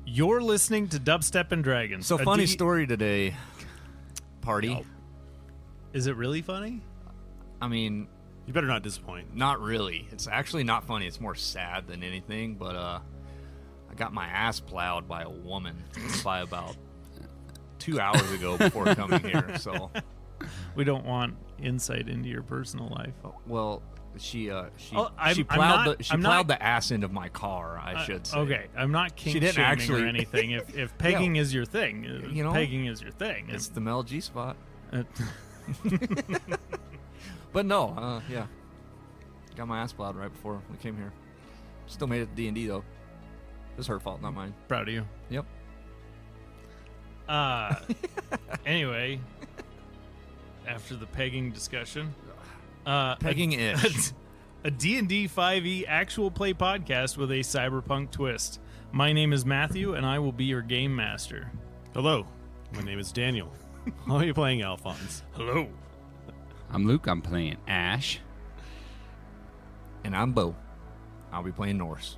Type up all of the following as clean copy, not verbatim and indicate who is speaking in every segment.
Speaker 1: You're listening to Dubstep and Dragons.
Speaker 2: So funny story today, party.
Speaker 1: Oh. Is it really funny?
Speaker 2: I mean,
Speaker 3: you better not disappoint.
Speaker 2: Not really. It's actually not funny. It's more sad than anything. But I got my ass plowed by a woman by about 2 hours ago before coming here. So
Speaker 1: we don't want insight into your personal life.
Speaker 2: Well, she
Speaker 1: I'm
Speaker 2: plowed the ass into my car, I should say.
Speaker 1: Okay, I'm not kink shaming or anything. If pegging is your thing, pegging is your thing.
Speaker 2: It's the Mel G spot. But no, yeah. Got my ass plowed right before we came here. Still made it to D&D, though. It was her fault, not mine.
Speaker 1: Proud of you.
Speaker 2: Yep.
Speaker 1: Anyway, after the pegging discussion...
Speaker 2: Pegging-ish.
Speaker 1: A D&D 5e actual play podcast with a cyberpunk twist. My name is Matthew, and I will be your game master.
Speaker 3: Hello, my name is Daniel. I'll be playing Alphonse.
Speaker 1: Hello.
Speaker 4: I'm Luke. I'm playing Ash.
Speaker 2: And I'm Bo. I'll be playing Norse.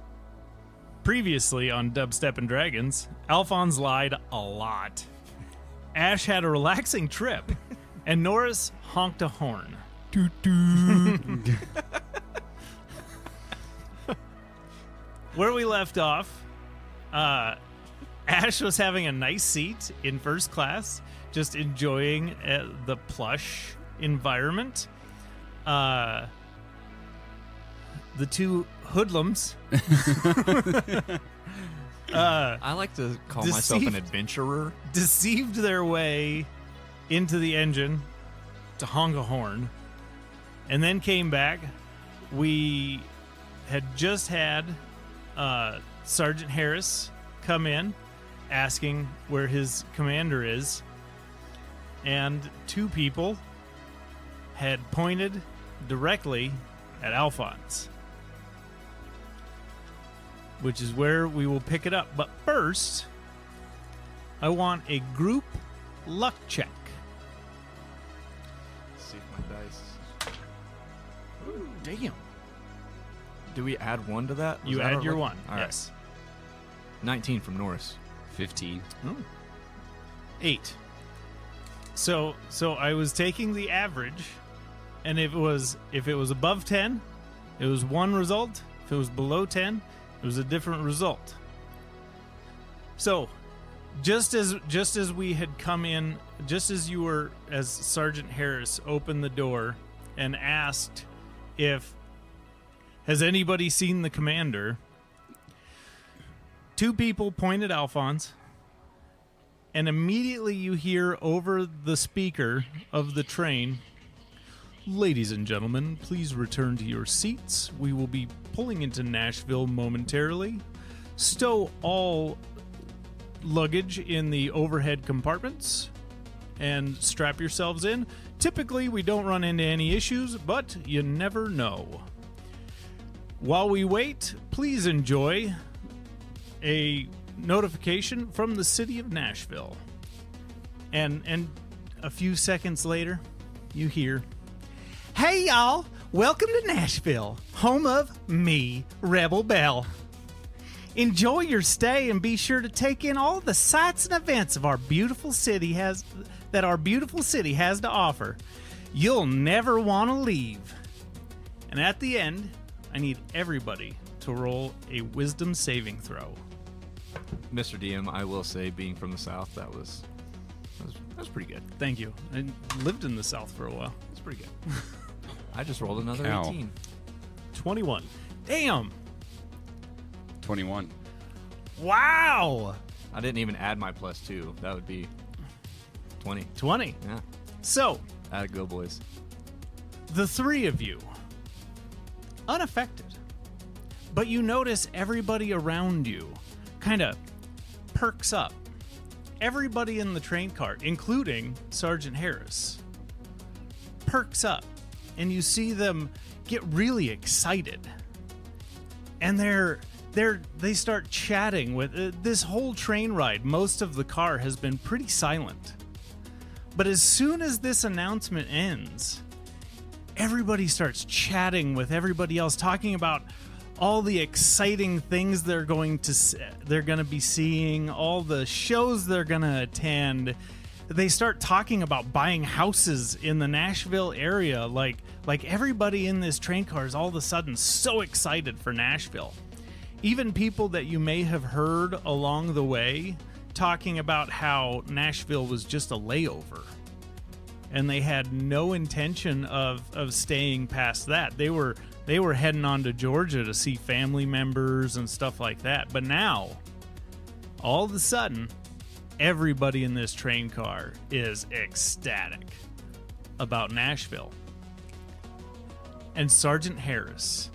Speaker 1: Previously on Dubstep and Dragons, Alphonse lied a lot. Ash had a relaxing trip, and Norris honked a horn. Toot toot. Where we left off, Ash was having a nice seat in first class, just enjoying the plush environment. The two hoodlums.
Speaker 2: I like to call myself an adventurer.
Speaker 1: Deceived their way into the engine to honk a horn, and then came back. We had just had Sergeant Harris come in asking where his commander is, and two people had pointed directly at Alphonse, which is where we will pick it up. But first, I want a group luck check.
Speaker 2: Let's see if my dice.
Speaker 1: Ooh, damn.
Speaker 2: Do we add one to that?
Speaker 1: You add your one.
Speaker 2: All
Speaker 1: yes.
Speaker 2: Right. 19 from Norris.
Speaker 4: 15.
Speaker 1: Oh. 8. So I was taking the average, and if it was above 10, it was one result. If it was below 10, it was a different result. So, just as we had come in, just as Sergeant Harris opened the door and asked if has anybody seen the commander, two people pointed at Alphonse, and immediately you hear over the speaker of the train, "Ladies and gentlemen, please return to your seats. We will be pulling into Nashville momentarily. Stow all luggage in the overhead compartments and strap yourselves in. Typically, we don't run into any issues, but you never know. While we wait, please enjoy a notification from the city of Nashville." And a few seconds later, you hear, "Hey, y'all. Welcome to Nashville, home of me, Rebel Bell. Enjoy your stay and be sure to take in all the sights and events of our beautiful city has to offer. You'll never want to leave." And at the end, I need everybody to roll a wisdom saving throw.
Speaker 2: Mr. DM, I will say, being from the South, that was pretty good.
Speaker 1: Thank you. I lived in the South for a while.
Speaker 2: It's pretty good. I just rolled another 18.
Speaker 3: 21.
Speaker 1: Damn.
Speaker 4: 21.
Speaker 1: Wow.
Speaker 2: I didn't even add my +2. That would be 20.
Speaker 1: 20.
Speaker 2: Yeah.
Speaker 1: So,
Speaker 2: Atta go, boys.
Speaker 1: the three of you, unaffected, but you notice everybody around you kind of perks up. Everybody in the train car, including Sergeant Harris, perks up, and you see them get really excited. And they start chatting with this whole train ride. Most of the car has been pretty silent. But as soon as this announcement ends, everybody starts chatting with everybody else, talking about all the exciting things they're going to be seeing, all the shows they're going to attend. They start talking about buying houses in the Nashville area. Like everybody in this train car is all of a sudden so excited for Nashville. Even people that you may have heard along the way talking about how Nashville was just a layover. And they had no intention of staying past that. They were heading on to Georgia to see family members and stuff like that. But now, all of a sudden, everybody in this train car is ecstatic about Nashville. And Sergeant Harris,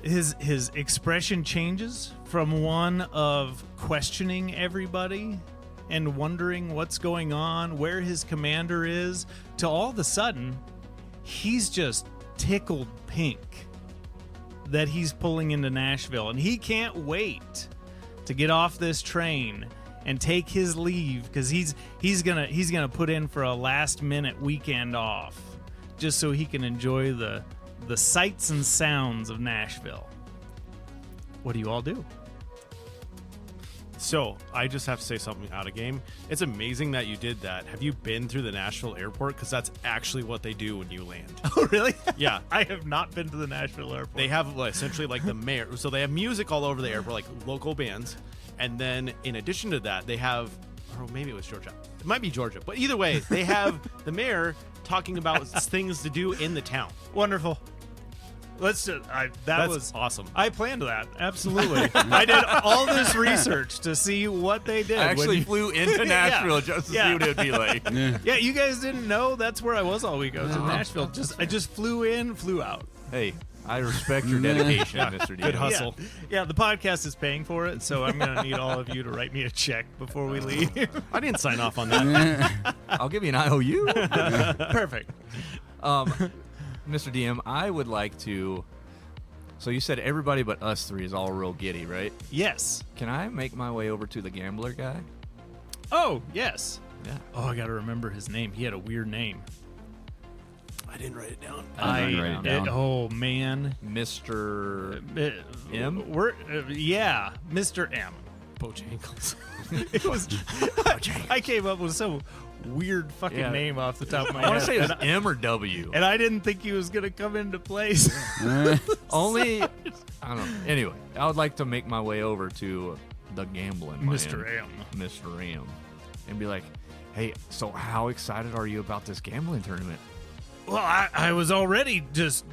Speaker 1: his expression changes from one of questioning everybody and wondering what's going on, where his commander is, to all of a sudden, he's just tickled pink that he's pulling into Nashville, and he can't wait to get off this train and take his leave, because he's gonna put in for a last minute weekend off just so he can enjoy the sights and sounds of Nashville. What do you all do?
Speaker 3: So, I just have to say something out of game. It's amazing that you did that. Have you been through the Nashville airport? Because that's actually what they do when you land.
Speaker 1: Oh, really?
Speaker 3: Yeah.
Speaker 1: I have not been to the Nashville airport.
Speaker 3: They have essentially like the mayor. So they have music all over the airport, like local bands. And then in addition to that, they have, or maybe it was Georgia. It might be Georgia. But either way, they have the mayor talking about things to do in the town.
Speaker 1: Wonderful. That's was
Speaker 3: awesome.
Speaker 1: I planned that. Absolutely. I did all this research to see what they did.
Speaker 2: I actually flew into Nashville just to see what it'd be like.
Speaker 1: Yeah, you guys didn't know that's where I was all week. I was in Nashville. I just flew in, flew out.
Speaker 2: Hey, I respect your dedication, Mr. D.
Speaker 3: Good hustle.
Speaker 1: Yeah, the podcast is paying for it, so I'm going to need all of you to write me a check before we leave.
Speaker 3: I didn't sign off on that.
Speaker 2: I'll give you an IOU.
Speaker 1: Perfect.
Speaker 2: Mr. DM, I would like to. So you said everybody but us three is all real giddy, right?
Speaker 1: Yes.
Speaker 2: Can I make my way over to the gambler guy?
Speaker 1: Oh, yes.
Speaker 2: Yeah.
Speaker 1: Oh, I got to remember his name. He had a weird name.
Speaker 3: I didn't write it down.
Speaker 4: I didn't write it down.
Speaker 1: Oh, man.
Speaker 2: Mr.
Speaker 1: M? Yeah, Mr. M.
Speaker 3: Bojangles.
Speaker 1: It was. I came up with some weird fucking name off the top of my head.
Speaker 2: I want to say it was M or W.
Speaker 1: And I didn't think he was going to come into place.
Speaker 2: Only, I don't know. Anyway, I would like to make my way over to the gambling man,
Speaker 1: Mr. M.
Speaker 2: Mr. M. And be like, hey, so how excited are you about this gambling tournament?
Speaker 1: Well, I was already just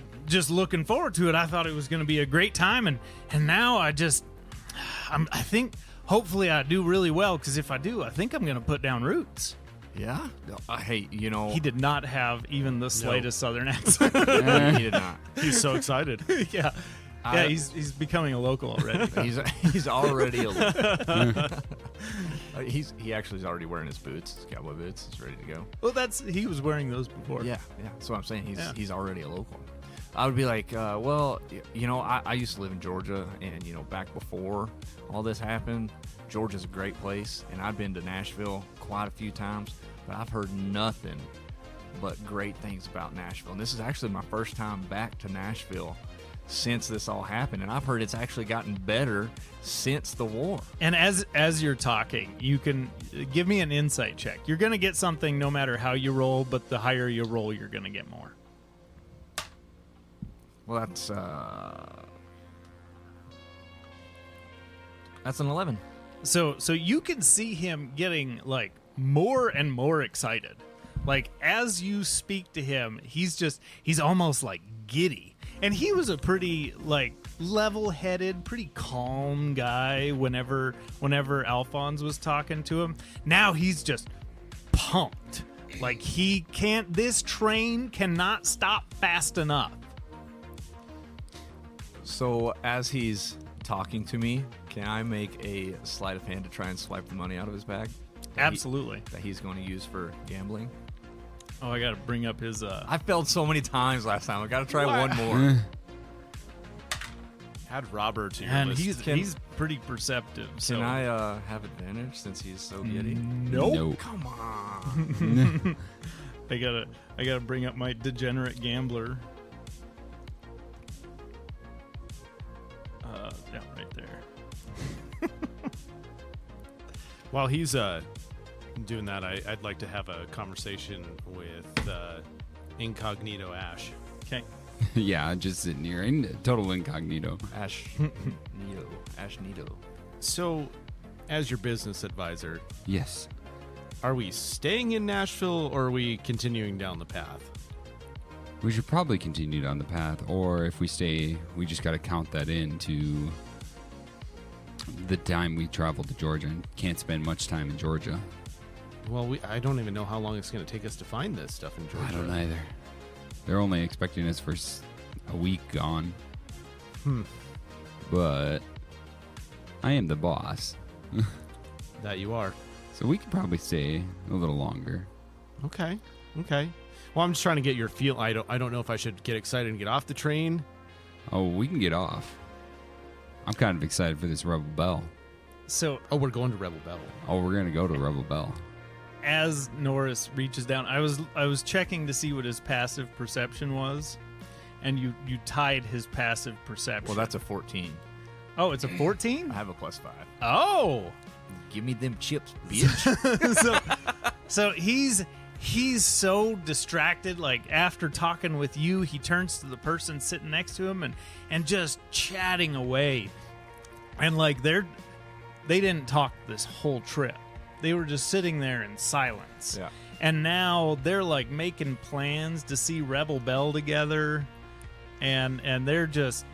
Speaker 1: looking forward to it. I thought it was going to be a great time. And now I think hopefully I do really well, because if I do, I think I'm going to put down roots.
Speaker 2: Yeah? Hey, you know.
Speaker 1: He did not have even the slightest southern accent.
Speaker 2: He did not.
Speaker 3: He's so excited.
Speaker 1: Yeah. He's becoming a local already.
Speaker 2: He's already a local. He actually is already wearing his boots, his cowboy boots. He's ready to go.
Speaker 1: Well, he was wearing those before.
Speaker 2: Yeah. That's what I'm saying. He's already a local. I would be like, well, you know, I used to live in Georgia, and, you know, back before all this happened, Georgia's a great place, and I've been to Nashville quite a few times, but I've heard nothing but great things about Nashville. And this is actually my first time back to Nashville since this all happened, and I've heard it's actually gotten better since the war.
Speaker 1: And as you're talking, you can give me an insight check. You're going to get something no matter how you roll, but the higher you roll, you're going to get more.
Speaker 2: Well, that's an 11.
Speaker 1: So you can see him getting like more and more excited. Like as you speak to him, he's almost like giddy. And he was a pretty like level-headed, pretty calm guy whenever Alphonse was talking to him. Now he's just pumped. Like this train cannot stop fast enough.
Speaker 2: So as he's talking to me, can I make a sleight of hand to try and swipe the money out of his bag?
Speaker 1: Absolutely.
Speaker 2: That he's going to use for gambling?
Speaker 1: Oh, I got to bring up his...
Speaker 2: I failed so many times last time. I got to try one more.
Speaker 3: Add Robert to your
Speaker 1: And
Speaker 3: list.
Speaker 1: he's pretty perceptive. So.
Speaker 2: Can I have advantage since he's so giddy?
Speaker 1: Nope.
Speaker 2: Come on.
Speaker 1: I gotta bring up my degenerate gambler. Yeah, right there.
Speaker 3: While he's doing that, I'd like to have a conversation with Incognito Ash.
Speaker 1: Okay.
Speaker 4: Yeah, just sitting here in total incognito.
Speaker 2: Ash Nito.
Speaker 3: So, as your business advisor,
Speaker 4: Yes.
Speaker 3: are we staying in Nashville or are we continuing down the path?
Speaker 4: We should probably continue down the path, or if we stay, we just got to count that into the time we travel to Georgia and can't spend much time in Georgia.
Speaker 3: Well, I don't even know how long it's going to take us to find this stuff in Georgia.
Speaker 4: I don't either. They're only expecting us for a week gone. But I am the boss,
Speaker 3: That you are.
Speaker 4: so we could probably stay a little longer.
Speaker 3: Okay. Well, I'm just trying to get your feel. I don't know if I should get excited and get off the train.
Speaker 4: Oh, we can get off. I'm kind of excited for this Rebel Bell.
Speaker 1: So
Speaker 3: Oh, we're going to Rebel Bell.
Speaker 4: Oh, we're gonna go to Rebel Bell.
Speaker 1: as Norris reaches down, I was checking to see what his passive perception was, and you tied his passive perception.
Speaker 2: Well, that's a 14.
Speaker 1: Oh, it's a 14?
Speaker 2: I have a +5.
Speaker 1: Oh.
Speaker 2: Give me them chips, bitch.
Speaker 1: so he's so distracted, like after talking with you, he turns to the person sitting next to him and just chatting away. And like they didn't talk this whole trip. They were just sitting there in silence.
Speaker 2: Yeah.
Speaker 1: And now they're like making plans to see Rebel Bell together, and they're just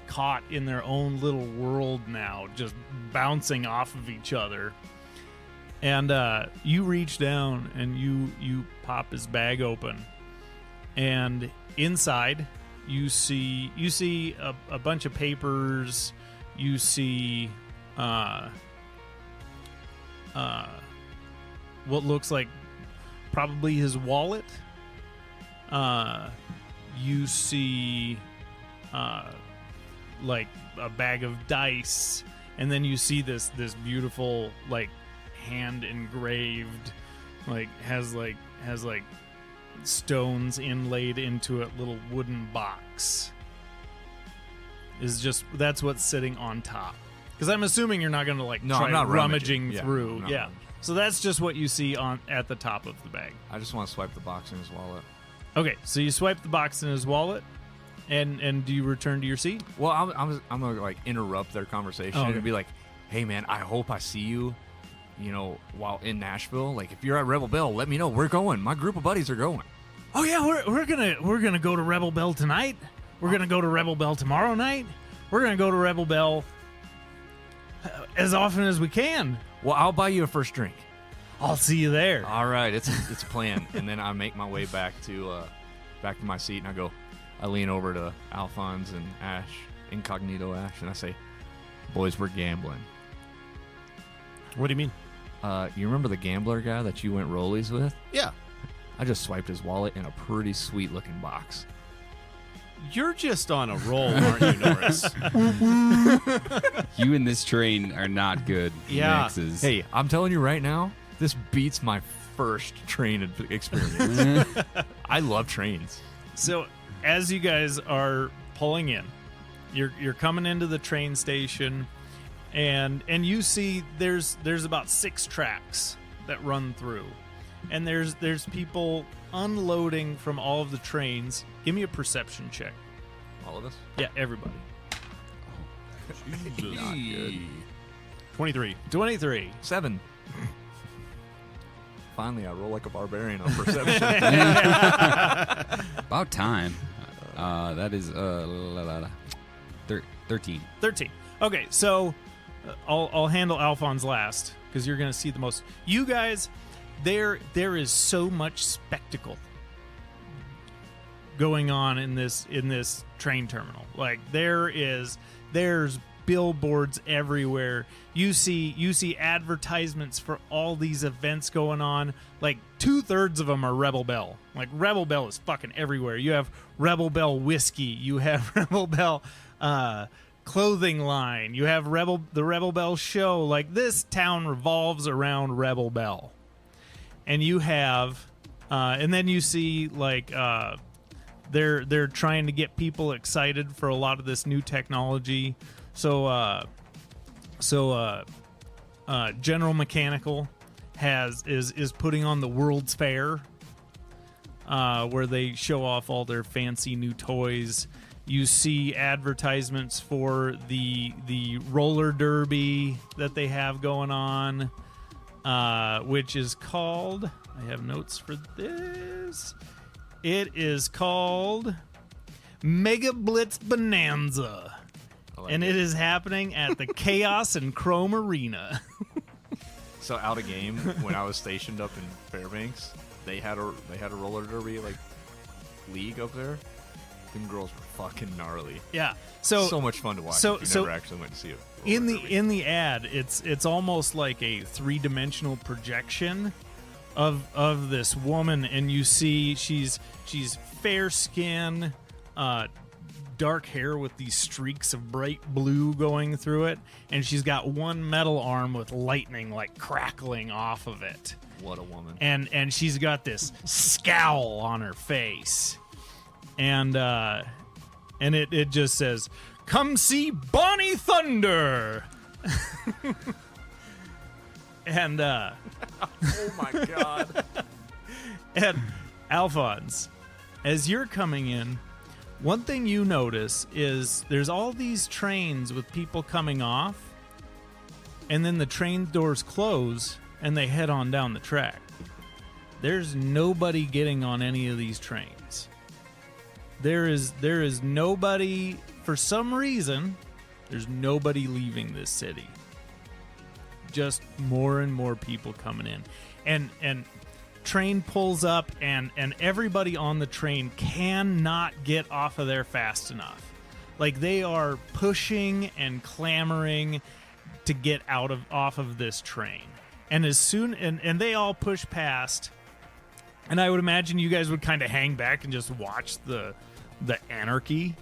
Speaker 1: caught in their own little world now, just bouncing off of each other. And you reach down and you pop his bag open, and inside you see a bunch of papers. You see what looks like probably his wallet. You see like a bag of dice, and then you see this beautiful like hand engraved, like has stones inlaid into a little wooden box. That's what's sitting on top. Because I'm assuming you're not going to like
Speaker 2: No,
Speaker 1: try
Speaker 2: I'm not
Speaker 1: rummaging
Speaker 2: rummaging.
Speaker 1: through.
Speaker 2: I'm not
Speaker 1: Yeah.
Speaker 2: rummaging.
Speaker 1: So that's just what you see at the top of the bag.
Speaker 2: I just want to swipe the box in his wallet.
Speaker 1: Okay, so you swipe the box in his wallet, and do you return to your seat?
Speaker 2: Well, I'm gonna like interrupt their conversation
Speaker 1: Oh, okay.
Speaker 2: and be like, "Hey, man, I hope I see you, while in Nashville. Like, if you're at Rebel Bell, let me know. We're going. My group of buddies are going."
Speaker 1: Oh yeah, we're gonna go to Rebel Bell tonight. We're gonna go to Rebel Bell tomorrow night. We're gonna go to Rebel Bell as often as we can.
Speaker 2: Well, I'll buy you a first drink.
Speaker 1: I'll see you there.
Speaker 2: All right, it's a plan. And then I make my way back to my seat, and I lean over to Alphonse and Ash, Incognito Ash, and I say, "Boys, we're gambling."
Speaker 3: What do you mean?
Speaker 2: You remember the gambler guy that you went rollies with?
Speaker 3: Yeah.
Speaker 2: I just swiped his wallet in a pretty sweet looking box.
Speaker 3: You're just on a roll, aren't you, Norris?
Speaker 4: You and this train are not good
Speaker 3: Yeah.
Speaker 4: mixes.
Speaker 2: Hey, I'm telling you right now, this beats my first train experience. I love trains.
Speaker 1: So as you guys are pulling in, you're coming into the train station, and you see there's about 6 tracks that run through, and there's people unloading from all of the trains. Give me a perception check.
Speaker 2: All of us?
Speaker 1: Yeah, everybody.
Speaker 2: Not good.
Speaker 3: 23.
Speaker 1: 23.
Speaker 2: 7. Finally, I roll like a barbarian on perception.
Speaker 4: About time. That is 13.
Speaker 1: 13. Okay, so I'll handle Alphonse last because you're going to see the most. You guys, there is so much spectacle going on in this train terminal. Like there's billboards everywhere. You see advertisements for all these events going on. Like 2/3 of them are Rebel Bell. Like Rebel Bell is fucking everywhere. You have Rebel Bell whiskey. You have Rebel Bell clothing line. You have the Rebel Bell show. Like this town revolves around Rebel Bell. And you have and then you see like they're trying to get people excited for a lot of this new technology. General Mechanical is putting on the World's Fair, where they show off all their fancy new toys. You see advertisements for the roller derby that they have going on, which is called, I have notes for this. It is called Mega Blitz Bonanza. And it is happening at the Chaos and Chrome Arena.
Speaker 2: So out of game, when I was stationed up in Fairbanks, they had a roller derby like league up there. Them girls were fucking gnarly.
Speaker 1: Yeah.
Speaker 2: So much fun to watch. If you never actually went to see it.
Speaker 1: In the ad, it's almost like a 3-dimensional projection of this woman, and you see she's fair skin, dark hair with these streaks of bright blue going through it, and she's got one metal arm with lightning like crackling off of it.
Speaker 2: What a woman.
Speaker 1: And she's got this scowl on her face. And it just says, "Come see Bonnie Thunder." And
Speaker 2: oh my god.
Speaker 1: And Alphonse, as you're coming in, one thing you notice is there's all these trains with people coming off, and then the train doors close and they head on down the track. There's nobody getting on any of these trains. There is nobody, for some reason, there's nobody leaving this city. Just more and more people coming in. And train pulls up, and everybody on the train cannot get off of there fast enough. Like, they are pushing and clamoring to get off of this train. And as soon and they all push past, and I would imagine you guys would kind of hang back and just watch the anarchy.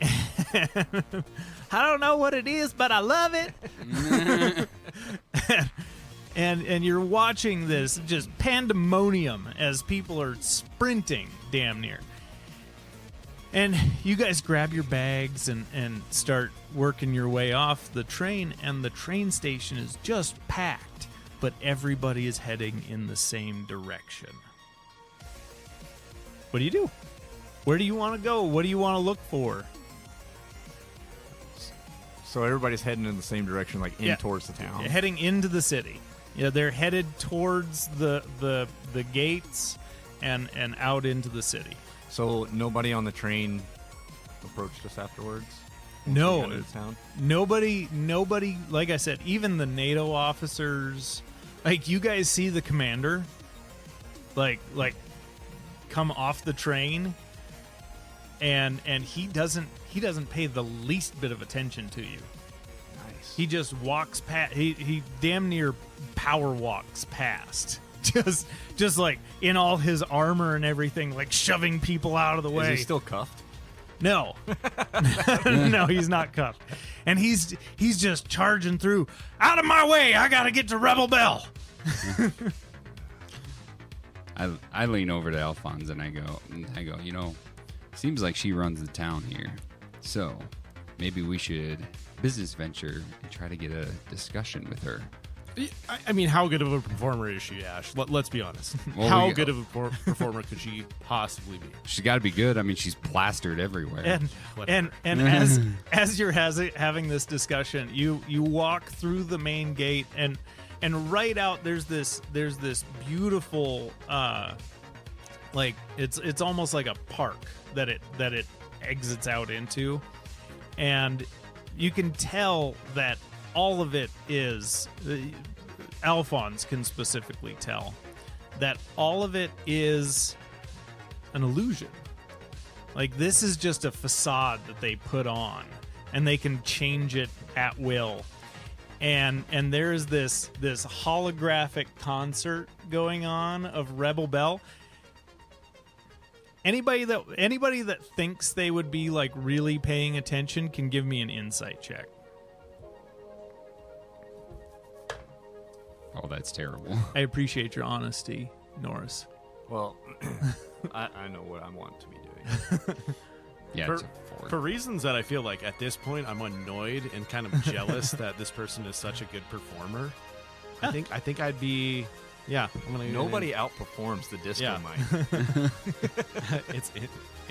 Speaker 1: I don't know what it is, but I love it. And you're watching this just pandemonium as people are sprinting damn near. And you guys grab your bags and start working your way off the train, and the train station is just packed, but everybody is heading in the same direction. What do you do? Where do you want to go? What do you want to look for?
Speaker 2: So everybody's heading in the same direction, like towards the town.
Speaker 1: Heading into the city. Yeah, they're headed towards the gates and out into the city.
Speaker 2: So nobody on the train approached us afterwards?
Speaker 1: No.
Speaker 2: Into town?
Speaker 1: Nobody, like I said, even the NATO officers, like, you guys see the commander, like come off the train, and he doesn't pay the least bit of attention to you.
Speaker 2: Nice.
Speaker 1: He just walks past. He damn near power walks past. Just like in all his armor and everything, like shoving people out of the way.
Speaker 2: Is he still cuffed?
Speaker 1: No. No, he's not cuffed. And he's just charging through. Out of my way! I gotta get to Rebel Bell.
Speaker 4: I lean over to Alphonse and I go, you know, seems like she runs the town here. So maybe we should business venture and try to get a discussion with her.
Speaker 3: I mean, how good of a performer is she, Ash? Let's be honest.
Speaker 4: Well,
Speaker 3: how good of a performer could she possibly be?
Speaker 4: She's got to be good. I mean, she's plastered everywhere.
Speaker 1: And as you're having this discussion, you walk through the main gate, and right out there's this beautiful like it's almost like a park that it exits out into, and you can tell that all of it is, Alphonse can specifically tell that all of it is an illusion. Like, this is just a facade that they put on, and they can change it at will. And there's this holographic concert going on of Rebel Bell. Anybody that thinks they would be like really paying attention can give me an insight check.
Speaker 4: Oh, that's terrible.
Speaker 1: I appreciate your honesty, Norris.
Speaker 2: Well, I know what I want to be doing.
Speaker 4: Yeah,
Speaker 3: For,
Speaker 4: it's a 4.
Speaker 3: for reasons that I feel like at this point I'm annoyed and kind of jealous that this person is such a good performer. I think I'd be. Yeah, I'm gonna.
Speaker 2: Nobody outperforms the disco
Speaker 3: Yeah.
Speaker 2: mic.
Speaker 3: It's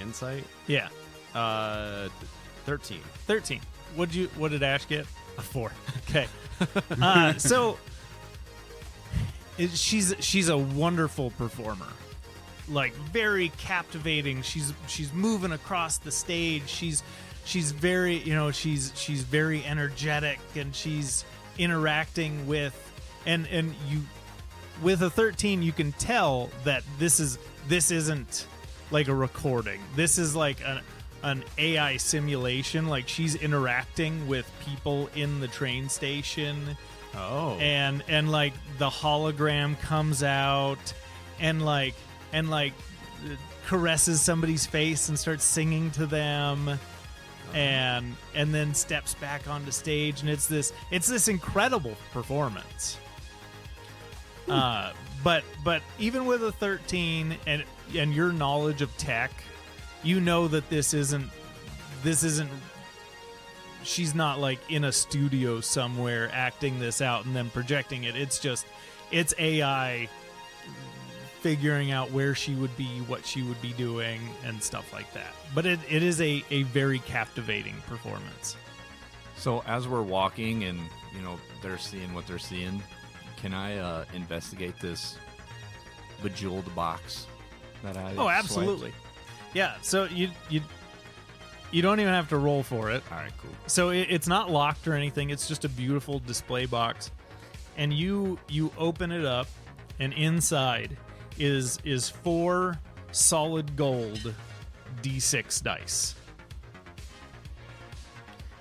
Speaker 3: insight.
Speaker 1: Yeah.
Speaker 3: 13.
Speaker 1: 13. What did Ash get? A 4. Okay. So she's a wonderful performer. Like very captivating. She's moving across the stage. She's very, she's very energetic, and she's interacting with and you with a 13 you can tell that this isn't like a recording. This is like an AI simulation. Like she's interacting with people in the train station.
Speaker 3: Oh.
Speaker 1: And like the hologram comes out and caresses somebody's face and starts singing to them, and then steps back onto stage, and it's this incredible performance. But even with a 13 and your knowledge of tech, you know that this isn't she's not like in a studio somewhere acting this out and then projecting it. It's AI figuring out where she would be, what she would be doing, and stuff like that. But it is a very captivating performance.
Speaker 2: So as we're walking and, they're seeing what they're seeing, can I investigate this bejeweled box that I
Speaker 1: Oh, absolutely. Yeah, so you don't even have to roll for it.
Speaker 2: All right, cool.
Speaker 1: So it's not locked or anything. It's just a beautiful display box. And you open it up, and inside is 4 solid gold D6 dice.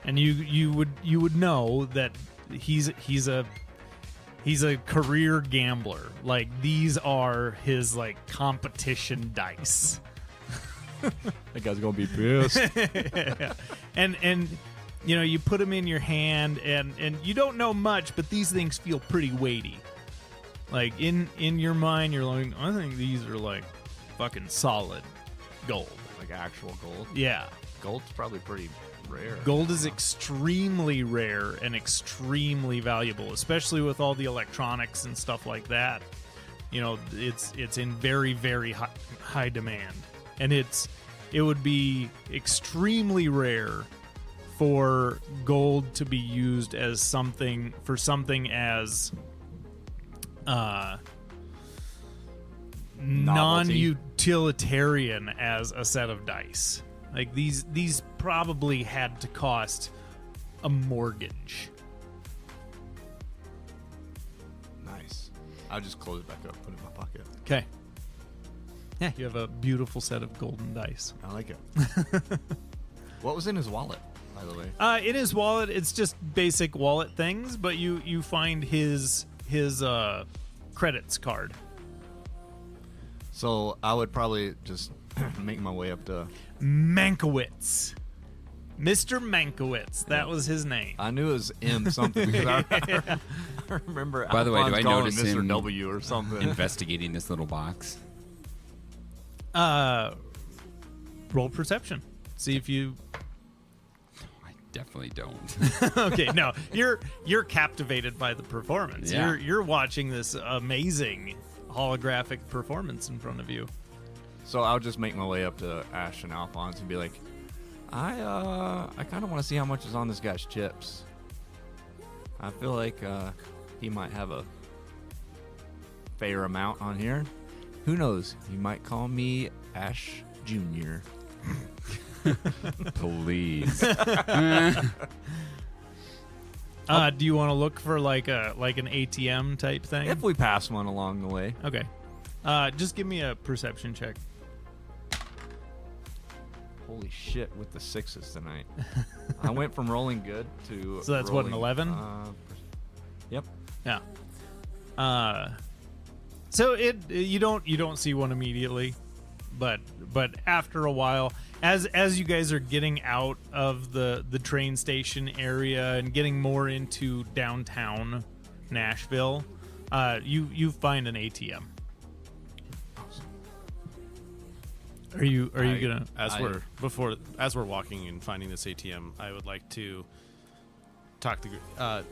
Speaker 1: And you would know that he's a career gambler. Like these are his like competition dice.
Speaker 2: That guy's gonna be pissed.
Speaker 1: And you put them in your hand, and you don't know much, but these things feel pretty weighty. Like in your mind, you're like, I think these are like fucking solid gold.
Speaker 2: Like actual gold.
Speaker 1: Yeah,
Speaker 2: Gold's probably pretty rare.
Speaker 1: gold is extremely rare and extremely valuable, especially with all the electronics and stuff like that. It's in very, very high demand, and it would be extremely rare for gold to be used as something as non-utilitarian as a set of dice. Like these probably had to cost a mortgage.
Speaker 2: Nice. I'll just close it back up, put it in my pocket.
Speaker 1: Okay. Yeah, you have a beautiful set of golden dice.
Speaker 2: I like it. What was in his wallet, by the way?
Speaker 1: In his wallet, it's just basic wallet things, but you find his credits card.
Speaker 2: So I would probably just make my way up to...
Speaker 1: Mankiewicz. Mr. Mankiewicz. That was his name.
Speaker 2: I knew it was M something. Because I remember.
Speaker 4: By the way, do I
Speaker 2: calling
Speaker 4: notice
Speaker 2: Mr.
Speaker 4: him
Speaker 2: W or something?
Speaker 4: investigating this little box?
Speaker 1: Roll perception. See if you...
Speaker 4: I definitely don't.
Speaker 1: Okay, no. You're captivated by the performance.
Speaker 4: Yeah.
Speaker 1: You're watching this amazing holographic performance in front of you.
Speaker 2: So I'll just make my way up to Ash and Alphonse and be like, I kind of want to see how much is on this guy's chips. I feel like he might have a fair amount on here. Who knows? He might call me Ash Jr.
Speaker 4: Please.
Speaker 1: Do you want to look for like an ATM type thing?
Speaker 2: If we pass one along the way.
Speaker 1: Okay. Just give me a perception check.
Speaker 2: Holy shit, with the 6s tonight. I went from rolling good to
Speaker 1: So that's what, an
Speaker 2: rolling,
Speaker 1: 11?
Speaker 2: Yep.
Speaker 1: Yeah. So you don't see one immediately, but after a while, as you guys are getting out of the train station area and getting more into downtown Nashville, you find an ATM. Are you gonna?
Speaker 3: As we're walking and finding this ATM, I would like to talk to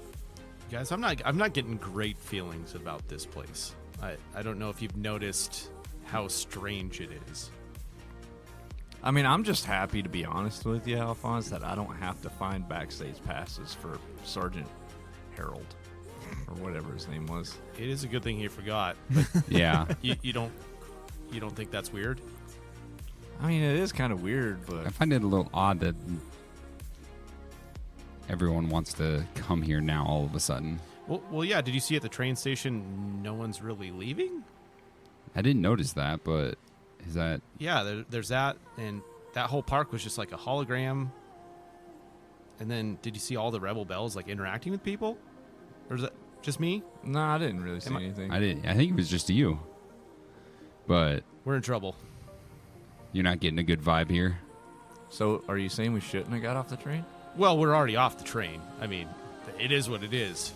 Speaker 3: guys. I'm not getting great feelings about this place. I don't know if you've noticed how strange it is.
Speaker 2: I mean, I'm just happy, to be honest with you, Alphonse, that I don't have to find backstage passes for Sergeant Harold or whatever his name was.
Speaker 3: It is a good thing he forgot.
Speaker 4: Yeah.
Speaker 3: You don't think that's weird?
Speaker 2: I mean, it is kind of weird,
Speaker 4: I
Speaker 2: but
Speaker 4: find it a little odd that everyone wants to come here now all of a sudden.
Speaker 3: Well, yeah. Did you see at the train station no one's really leaving?
Speaker 4: I didn't notice that, but is that...
Speaker 3: Yeah, there's that, and that whole park was just like a hologram. And then, did you see all the Rebel Bells like interacting with people, or is that just me?
Speaker 2: no, I didn't really see anything.
Speaker 4: I think it was just you. But
Speaker 3: We're in trouble.
Speaker 4: you're not getting a good vibe here.
Speaker 2: So, are you saying we shouldn't have got off the train?
Speaker 3: Well, we're already off the train. I mean, it is what it is.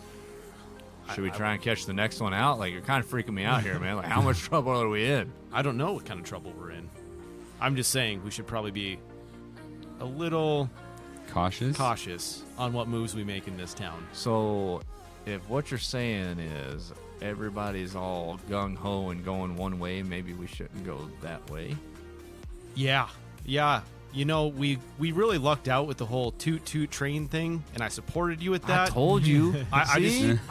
Speaker 2: Should we try and catch the next one out? Like, you're kind of freaking me out here, man. Like, how much trouble are we in?
Speaker 3: I don't know what kind of trouble we're in. I'm just saying we should probably be a little cautious on what moves we make in this town.
Speaker 2: So, if what you're saying is everybody's all gung-ho and going one way, maybe we shouldn't go that way?
Speaker 3: Yeah. You know, we really lucked out with the whole toot-toot train thing, and I supported you with that.
Speaker 2: I told you.
Speaker 3: I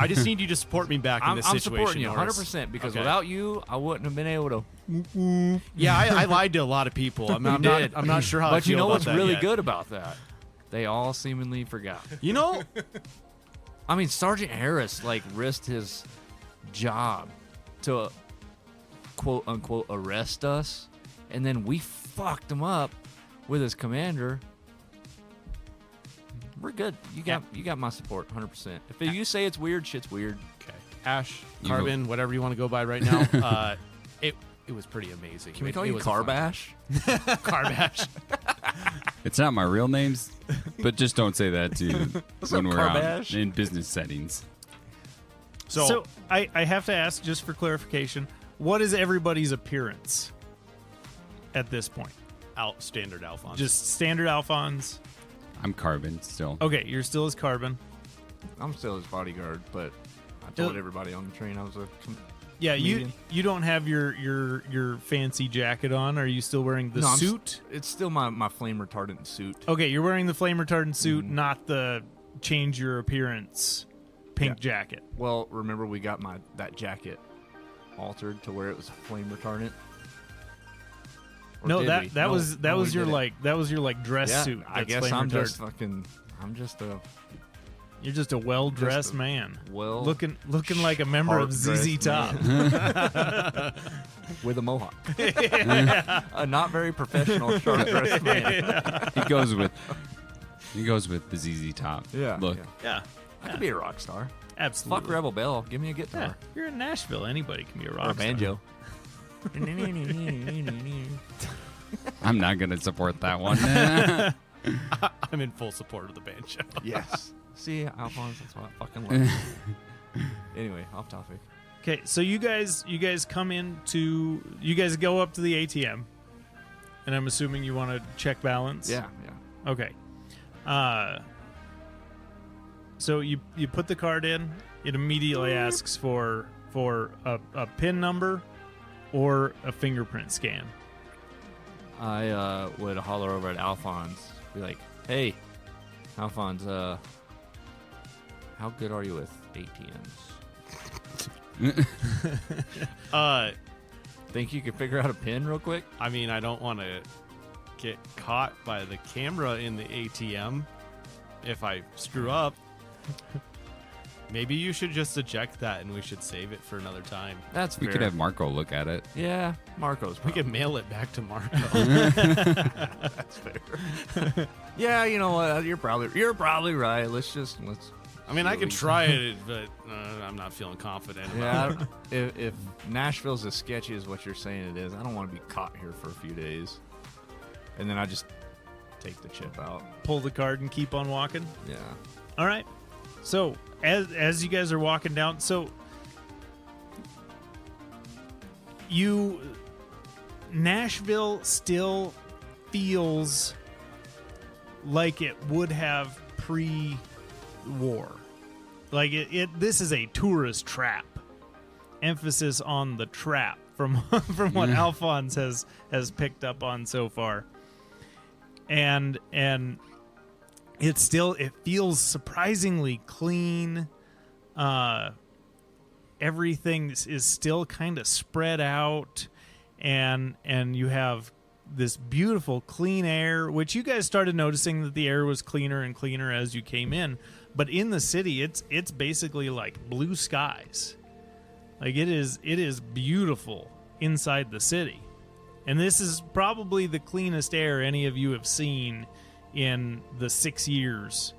Speaker 3: just need you to support me back in this
Speaker 2: I'm
Speaker 3: situation.
Speaker 2: supporting you
Speaker 3: Norris.
Speaker 2: 100% because
Speaker 3: Okay.
Speaker 2: without you, I wouldn't have been able to.
Speaker 3: Yeah, I lied to a lot of people. I'm not sure how I
Speaker 2: But
Speaker 3: feel
Speaker 2: you know
Speaker 3: about
Speaker 2: what's
Speaker 3: that
Speaker 2: really
Speaker 3: yet.
Speaker 2: good about that? They all seemingly forgot.
Speaker 3: You know,
Speaker 2: I mean, Sergeant Harris like risked his job to quote unquote arrest us, and then we fucked him up with his commander. We're good. You got my support 100%. If you say it's weird, shit's weird.
Speaker 3: okay. Ash,
Speaker 4: You
Speaker 3: Carbon, whatever you want to go by right now. It was pretty amazing.
Speaker 2: Can we call
Speaker 3: it
Speaker 2: you
Speaker 3: was fun.
Speaker 2: Carbash?
Speaker 3: Carbash.
Speaker 4: It's not my real names, but just don't say that to when
Speaker 2: up,
Speaker 4: we're out
Speaker 2: Carbash?
Speaker 4: in business settings.
Speaker 1: So I have to ask, just for clarification, what is everybody's appearance at this point?
Speaker 3: Standard Alphonse.
Speaker 1: Just standard Alphonse.
Speaker 4: I'm Carbon still.
Speaker 1: Okay, you're still as Carbon.
Speaker 2: I'm still his bodyguard, but I told everybody on the train I was a
Speaker 1: Yeah,
Speaker 2: comedian.
Speaker 1: you don't have your fancy jacket on. Are you still wearing the
Speaker 2: No,
Speaker 1: suit?
Speaker 2: It's still my flame retardant suit.
Speaker 1: Okay, you're wearing the flame retardant suit, not the change your appearance pink jacket.
Speaker 2: Well, remember we got that jacket altered to where it was flame retardant. Or
Speaker 1: No,
Speaker 2: did we?
Speaker 1: that was
Speaker 2: No, we
Speaker 1: your
Speaker 2: didn't.
Speaker 1: dress
Speaker 2: Yeah,
Speaker 1: suit.
Speaker 2: I
Speaker 1: that's
Speaker 2: guess
Speaker 1: flame
Speaker 2: I'm
Speaker 1: retardant.
Speaker 2: just a
Speaker 1: You're just a well dressed
Speaker 2: Just a
Speaker 1: man.
Speaker 2: well
Speaker 1: looking like a member of ZZ
Speaker 2: hard-dressed
Speaker 1: Top.
Speaker 2: with a mohawk. A not very professional sharp dressed man.
Speaker 4: He goes with the ZZ Top look.
Speaker 1: Yeah,
Speaker 2: I could be a rock star.
Speaker 1: absolutely.
Speaker 2: Fuck Rebel Bell. Give me a
Speaker 1: Yeah,
Speaker 2: guitar.
Speaker 1: you're in Nashville. Anybody can be a
Speaker 2: Or
Speaker 1: rock
Speaker 2: a banjo.
Speaker 4: I'm not going to support that one.
Speaker 3: I'm in full support of the banjo.
Speaker 2: Yes. See, Alphonse, that's what I fucking love. Anyway, off topic.
Speaker 1: Okay, so you guys go up to the ATM, and I'm assuming you want to check balance.
Speaker 2: Yeah.
Speaker 1: Okay. So you put the card in. It immediately asks for a PIN number or a fingerprint scan.
Speaker 2: I would holler over at Alphonse, be like, "Hey, Alphonse, how good are you with ATMs? Think you could figure out a pin real quick?"
Speaker 3: I mean, I don't want to get caught by the camera in the ATM if I screw up. Maybe you should just eject that and we should save it for another time.
Speaker 2: That's
Speaker 4: We
Speaker 2: fair.
Speaker 4: could have Marco look at it.
Speaker 2: Yeah, Marco's.
Speaker 3: We could mail it back to Marco.
Speaker 2: That's fair. Yeah, you know what? You're probably right. Let's.
Speaker 3: I mean, I could try it, but I'm not feeling confident. About
Speaker 2: Yeah, if Nashville's as sketchy as what you're saying it is, I don't want to be caught here for a few days, and then I just take the chip out.
Speaker 1: Pull the card and keep on walking.
Speaker 2: Yeah.
Speaker 1: All right. So as you guys are walking down, so Nashville still feels like it would have pre-war. Like this is a tourist trap. Emphasis on the trap from from what Alphonse has picked up on so far. And it feels surprisingly clean. Everything is still kind of spread out, and you have this beautiful clean air, which you guys started noticing that the air was cleaner and cleaner as you came in. But in the city, it's basically like blue skies. Like it is beautiful inside the city. And this is probably the cleanest air any of you have seen in the 6 years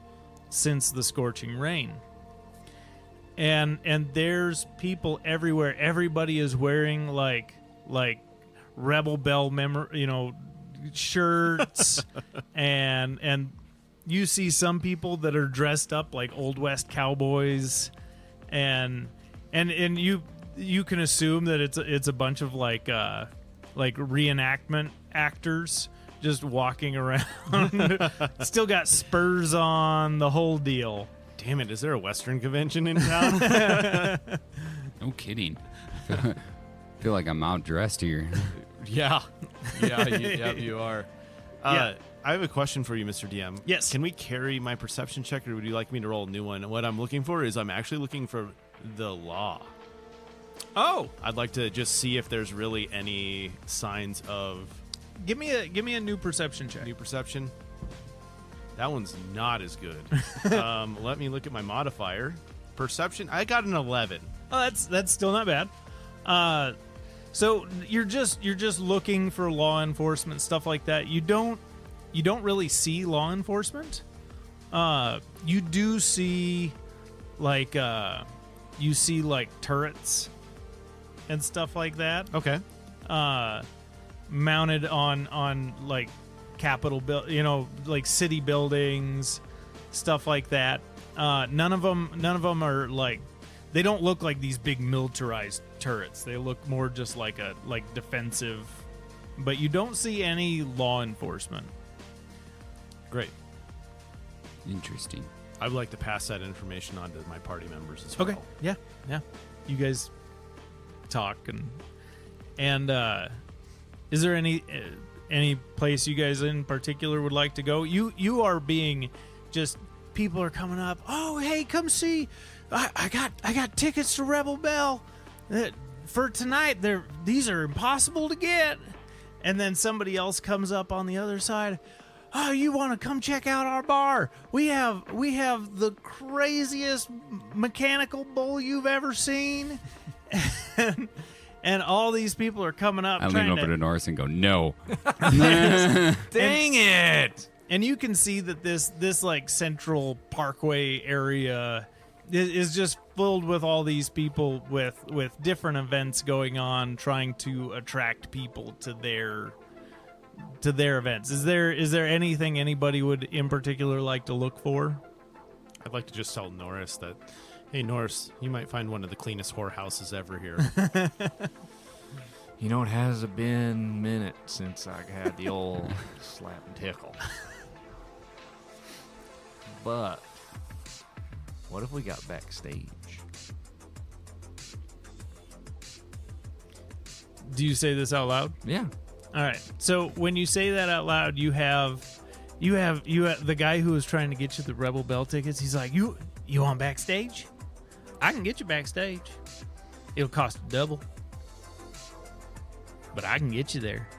Speaker 1: since the scorching rain. And there's people everywhere. Everybody is wearing like Rebel Bell shirts and you see some people that are dressed up like Old West cowboys, and you can assume that it's a bunch of like reenactment actors just walking around. Still got spurs on, the whole deal.
Speaker 3: Damn it, is there a Western convention in town?
Speaker 4: No kidding. Feel like I'm outdressed here.
Speaker 3: Yeah, you are. I have a question for you, Mr. DM.
Speaker 1: Yes.
Speaker 3: Can we carry my perception check, or would you like me to roll a new one? What I'm looking for is I'm actually looking for the law.
Speaker 1: Oh,
Speaker 3: I'd like to just see if there's really any signs of
Speaker 1: give me a new perception check.
Speaker 3: new perception. That one's not as good. Let me look at my modifier. Perception, I got an 11.
Speaker 1: Oh, that's still not bad. So you're just looking for law enforcement, stuff like that. You don't really see law enforcement. You do see like turrets and stuff like that.
Speaker 3: Okay.
Speaker 1: Mounted on like Capitol like city buildings, stuff like that. None of them are like, they don't look like these big militarized turrets. They look more just like defensive, but you don't see any law enforcement.
Speaker 3: Great.
Speaker 4: Interesting.
Speaker 3: I would like to pass that information on to my party members as well.
Speaker 1: Okay. Yeah. You guys talk and is there any place you guys in particular would like to go? You are being just, people are coming up. Oh, hey, come see. I got tickets to Rebel Bell for tonight. These are impossible to get. And then somebody else comes up on the other side. Oh, you want to come check out our bar? We have the craziest mechanical bull you've ever seen. And all these people are coming up.
Speaker 4: I lean over to Norris and go, no.
Speaker 1: Dang it! And you can see that this like Central Parkway area is just filled with all these people with different events going on, trying to attract people to their events. Is there anything anybody would in particular like to look for?
Speaker 3: I'd like to just tell Norris that, hey, Norris, you might find one of the cleanest whorehouses ever here.
Speaker 2: You know, it has been a minute since I had the old slap and tickle. But what if we got backstage?
Speaker 1: Do you say this out loud?
Speaker 2: Yeah.
Speaker 1: All right. So when you say that out loud, you have the guy who was trying to get you the Rebel Bell tickets. He's like, you want backstage? I can get you backstage. It'll cost double, but I can get you there.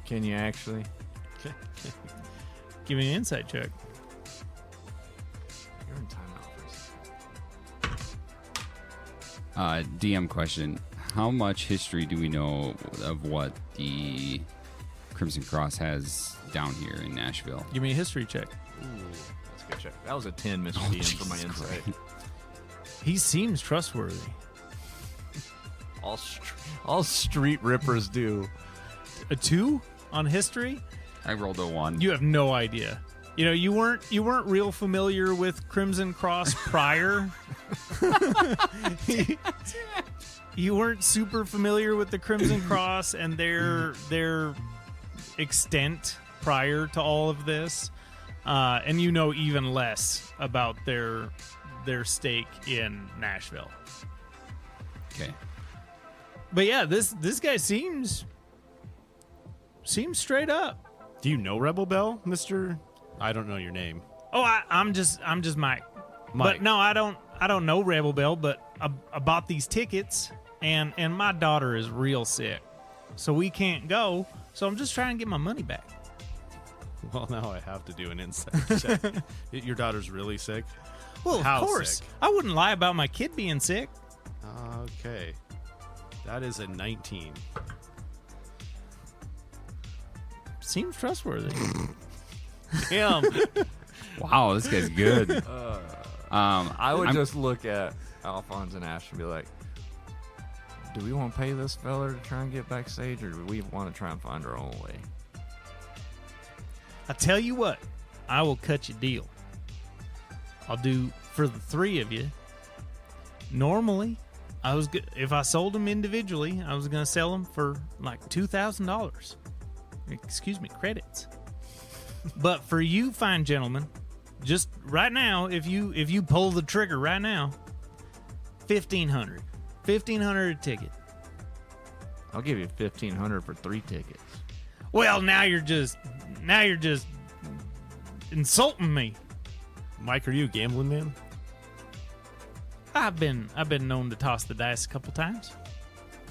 Speaker 2: Can you actually?
Speaker 1: Give me an insight check.
Speaker 2: You're in timeout for a second.
Speaker 4: DM question. How much history do we know of what the Crimson Cross has down here in Nashville?
Speaker 1: Give me a history check.
Speaker 2: Ooh, that's a good check. That was a 10, Mr.
Speaker 4: Oh,
Speaker 2: DM, for my
Speaker 4: Jesus
Speaker 2: insight.
Speaker 4: Christ.
Speaker 1: He seems trustworthy.
Speaker 2: All street rippers do.
Speaker 1: A 2 on history?
Speaker 4: I rolled a 1.
Speaker 1: You have no idea. You know, you weren't real familiar with Crimson Cross prior. super familiar with the Crimson Cross and their extent prior to all of this, and you know even less about their stake in Nashville.
Speaker 4: Okay.
Speaker 1: But yeah, this guy seems straight up.
Speaker 3: Do you know Rebel Bell, Mister? I don't know your name.
Speaker 1: Oh, I'm just Mike.
Speaker 3: Mike.
Speaker 1: But no, I don't know Rebel Bell, but I bought these tickets, and my daughter is real sick, so we can't go. So I'm just trying to get my money back.
Speaker 3: Well, now I have to do an insight check. Your daughter's really sick?
Speaker 1: Well,
Speaker 3: How
Speaker 1: of course.
Speaker 3: sick?
Speaker 1: I wouldn't lie about my kid being sick.
Speaker 3: Okay. That is a 19.
Speaker 1: Seems trustworthy.
Speaker 3: Damn.
Speaker 4: Wow, this guy's good.
Speaker 2: I would just look at Alphonse and Ash and be like, do we want to pay this fella to try and get backstage, or do we want to try and find our own way?
Speaker 1: I tell you what, I will cut you a deal. I'll do for the three of you. Normally, if I sold them individually, I was going to sell them for like $2,000. Excuse me, credits. But for you fine gentlemen, just right now, if you pull the trigger right now, $1,500 a ticket.
Speaker 2: I'll give you $1,500 for 3 tickets.
Speaker 1: Well, now you're just insulting me.
Speaker 3: Mike, are you a gambling man?
Speaker 1: I've been known to toss the dice a couple times.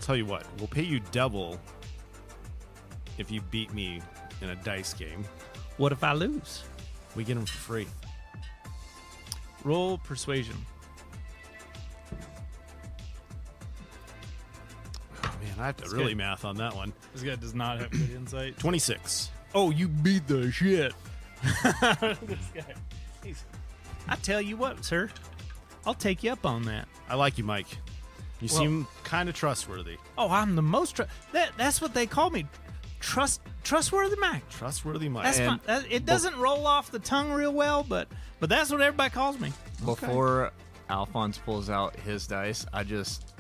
Speaker 3: Tell you what, we'll pay you double if you beat me in a dice game.
Speaker 1: What if I lose?
Speaker 3: We get them for free.
Speaker 1: Roll persuasion.
Speaker 3: Oh, man, I have to really math on that one.
Speaker 1: This guy does not have good insight.
Speaker 3: 26.
Speaker 1: Oh, you beat the shit. This guy. I tell you what, sir. I'll take you up on that.
Speaker 3: I like you, Mike. You seem kind of trustworthy.
Speaker 1: Oh, I'm the most that's what they call me. Trustworthy Mike.
Speaker 3: Trustworthy Mike.
Speaker 1: That's it doesn't roll off the tongue real well, but that's what everybody calls me.
Speaker 2: Before Alphonse pulls out his dice, I just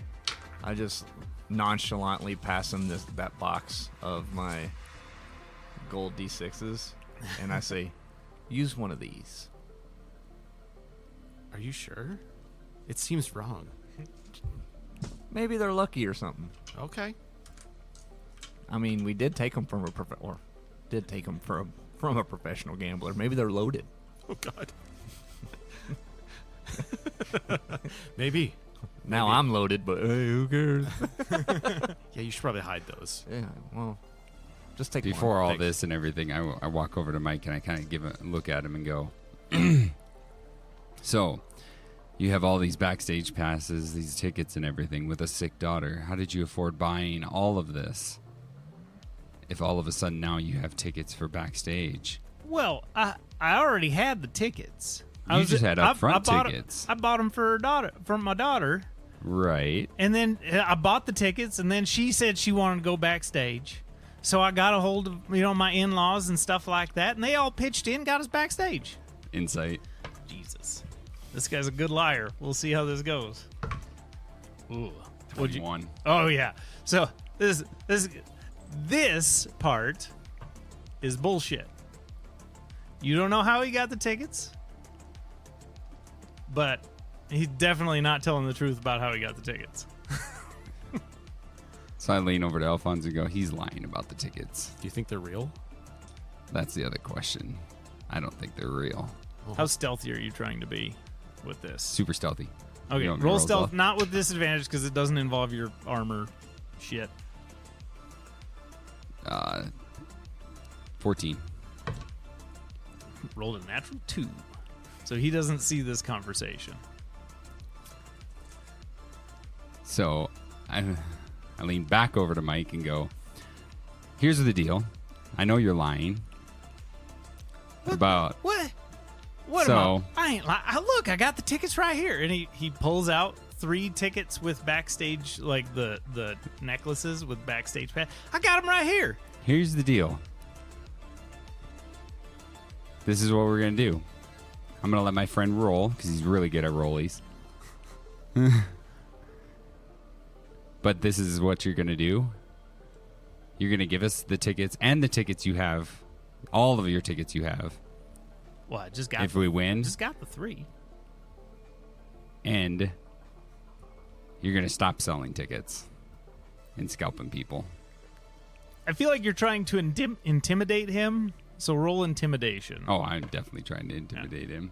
Speaker 2: nonchalantly pass him that box of my gold D6s, and I say, use one of these.
Speaker 3: Are you sure? It seems wrong.
Speaker 2: Maybe they're lucky or something.
Speaker 3: Okay.
Speaker 2: I mean, we did take them from a professional gambler. Maybe they're loaded.
Speaker 3: Oh God. Maybe.
Speaker 2: Now I'm loaded, but hey, who cares?
Speaker 3: Yeah, you should probably hide those.
Speaker 2: Yeah, well, just take
Speaker 4: Before
Speaker 2: one.
Speaker 4: all
Speaker 3: Thanks.
Speaker 4: this and everything, I walk over to Mike and I kind of give a look at him and go, so, you have all these backstage passes, these tickets and everything with a sick daughter. How did you afford buying all of this? If all of a sudden now you have tickets for backstage.
Speaker 1: Well, I already had the tickets.
Speaker 4: You just had upfront
Speaker 1: bought
Speaker 4: tickets.
Speaker 1: I bought them for my daughter.
Speaker 4: Right.
Speaker 1: And then I bought the tickets, and then she said she wanted to go backstage. So I got a hold of my in-laws and stuff like that, and they all pitched in, got us backstage.
Speaker 4: Insight.
Speaker 1: Jesus, this guy's a good liar. We'll see how this goes. Ooh,
Speaker 4: 21.
Speaker 1: Oh yeah. So this part is bullshit. You don't know how he got the tickets, but he's definitely not telling the truth about how he got the tickets.
Speaker 4: So I lean over to Alphonse and go, he's lying about the tickets.
Speaker 3: Do you think they're real?
Speaker 4: That's the other question. I don't think they're real.
Speaker 1: How stealthy are you trying to be with this?
Speaker 4: Super stealthy.
Speaker 1: Okay,
Speaker 4: You want me to
Speaker 1: roll
Speaker 4: roll
Speaker 1: stealth,
Speaker 4: stealth?
Speaker 1: not with disadvantage because it doesn't involve your armor shit.
Speaker 4: 14.
Speaker 1: Rolled a natural 2. So he doesn't see this conversation.
Speaker 4: So I lean back over to Mike and go, here's the deal. I know you're lying. About
Speaker 1: What? What
Speaker 4: So-
Speaker 1: am I ain't lying. Look, I got the tickets right here. And he pulls out 3 tickets with backstage, like the necklaces with backstage pass. I got them right here.
Speaker 4: here's the deal. This is what we're going to do. I'm going to let my friend roll because he's really good at rollies. But this is what you're going to do? You're going to give us the tickets and the tickets you have, all of your tickets you have.
Speaker 1: Well, I just got
Speaker 4: If we win,
Speaker 1: just got the 3.
Speaker 4: and you're going to stop selling tickets and scalping people.
Speaker 1: I feel like you're trying to intimidate him, so roll intimidation.
Speaker 4: Oh, I'm definitely trying to intimidate him.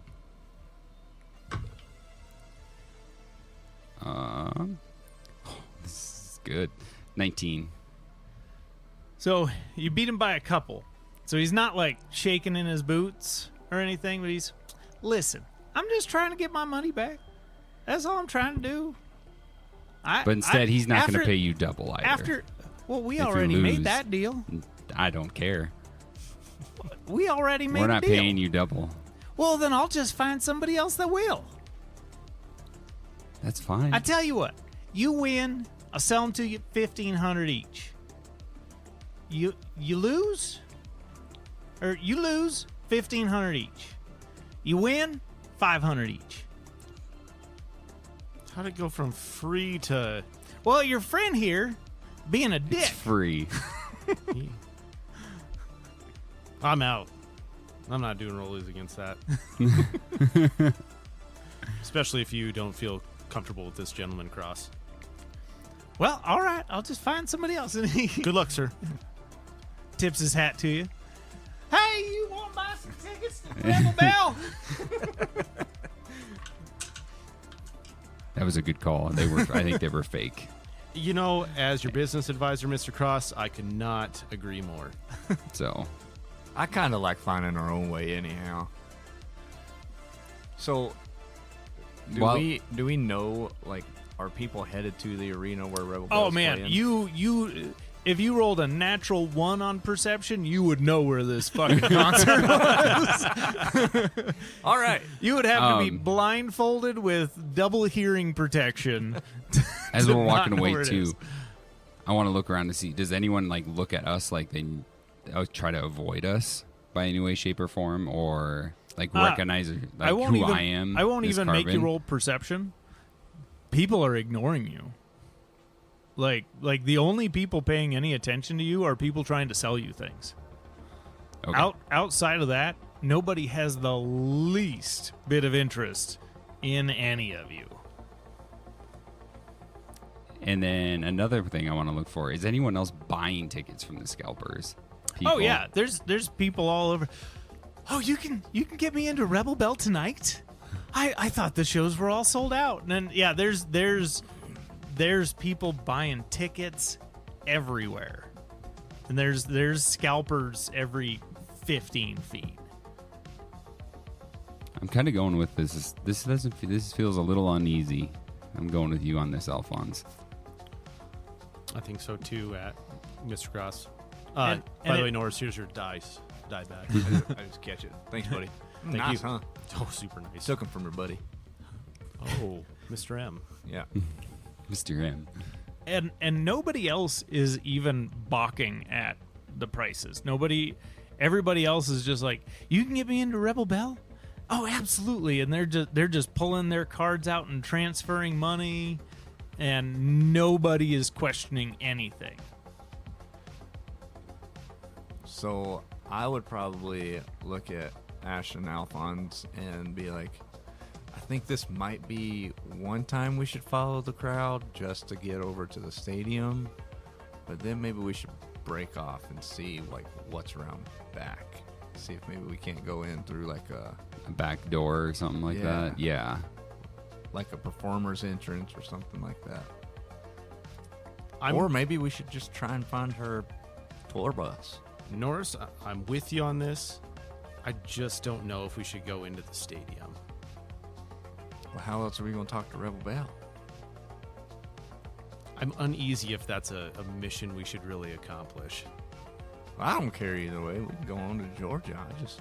Speaker 4: This is good. 19.
Speaker 1: So you beat him by a couple. So he's not like shaking in his boots or anything, but he's, listen, I'm just trying to get my money back. That's all I'm trying to do.
Speaker 4: But instead, he's not going to pay you double either.
Speaker 1: Well, we
Speaker 4: If we
Speaker 1: already made
Speaker 4: lose,
Speaker 1: that deal.
Speaker 4: I don't care.
Speaker 1: We already made
Speaker 4: We're
Speaker 1: a
Speaker 4: not
Speaker 1: deal.
Speaker 4: paying you double.
Speaker 1: Well, then I'll just find somebody else that will.
Speaker 4: That's fine.
Speaker 1: I tell you what, you win, I'll sell them to you $1,500 each. You lose, or you lose $1,500 each. You win $500 each.
Speaker 3: How'd it go from free to?
Speaker 1: Well, your friend here, being a
Speaker 4: It's
Speaker 1: dick.
Speaker 4: free.
Speaker 3: I'm out. I'm not doing rollies against that. Especially if you don't feel comfortable with this gentleman cross.
Speaker 1: Well, all right, I'll just find somebody else. And he
Speaker 3: Good luck, sir.
Speaker 1: tips his hat to you. Hey, you want to buy some tickets to Rebel Bell?
Speaker 4: That was a good call. They were. I think they were fake.
Speaker 3: You know, as your business advisor, Mr. Cross, I could not agree more.
Speaker 4: So
Speaker 2: I kind of like finding our own way anyhow. So, do we know, like, are people headed to the arena where Rebel Bell's
Speaker 1: Oh man,
Speaker 2: playing?
Speaker 1: you if you rolled a natural 1 on perception, you would know where this fucking concert was.
Speaker 2: All right.
Speaker 1: You would have to be
Speaker 4: Um,
Speaker 1: blindfolded with double hearing protection.
Speaker 4: as
Speaker 1: to
Speaker 4: we're walking
Speaker 1: not know
Speaker 4: away
Speaker 1: where it
Speaker 4: too,
Speaker 1: is.
Speaker 4: I want to look around to see. Does anyone like look at us like they try to avoid us by any way, shape, or form, or like recognize like who I am?
Speaker 1: I won't
Speaker 4: as
Speaker 1: even make you
Speaker 4: Carvin?
Speaker 1: roll perception. People are ignoring you. Like the only people paying any attention to you are people trying to sell you things.
Speaker 4: Okay.
Speaker 1: Outside of that, nobody has the least bit of interest in any of you.
Speaker 4: And then another thing I want to look for is anyone else buying tickets from the scalpers?
Speaker 1: Oh yeah, there's people all over. Oh, you can get me into Rebel Bell tonight? I thought the shows were all sold out. And then yeah, there's people buying tickets everywhere. And there's scalpers every 15 feet.
Speaker 4: I'm kind of going with this. This feels a little uneasy. I'm going with you on this, Alphonse.
Speaker 3: I think so too, Mr. Cross.
Speaker 1: And
Speaker 3: By the way, Norris, here's your die bag.
Speaker 2: I just catch it. Thanks, buddy.
Speaker 3: Thank
Speaker 2: Nice,
Speaker 3: you.
Speaker 2: huh?
Speaker 3: Oh, super nice.
Speaker 2: Took him from your buddy.
Speaker 3: Oh, Mr. M.
Speaker 2: Yeah.
Speaker 4: Mr. M.
Speaker 1: And nobody else is even balking at the prices. Everybody else is just like, you can get me into Rebel Bell? Oh, absolutely. And they're just pulling their cards out and transferring money, and nobody is questioning anything.
Speaker 2: So I would probably look at Ash and Alphonse and be like, I think this might be one time we should follow the crowd just to get over to the stadium, but then maybe we should break off and see like what's around back. See if maybe we can't go in through like a
Speaker 4: back door or something like that. Yeah.
Speaker 2: like a performer's entrance or something like that.
Speaker 3: I'm-
Speaker 2: Or maybe we should just try and find her tour bus.
Speaker 3: Norris, I'm with you on this. I just don't know if we should go into the stadium.
Speaker 2: Well, how else are we going to talk to Rebel Bell?
Speaker 3: I'm uneasy if that's a mission we should really accomplish.
Speaker 2: I don't care either way. We can go on to Georgia. I just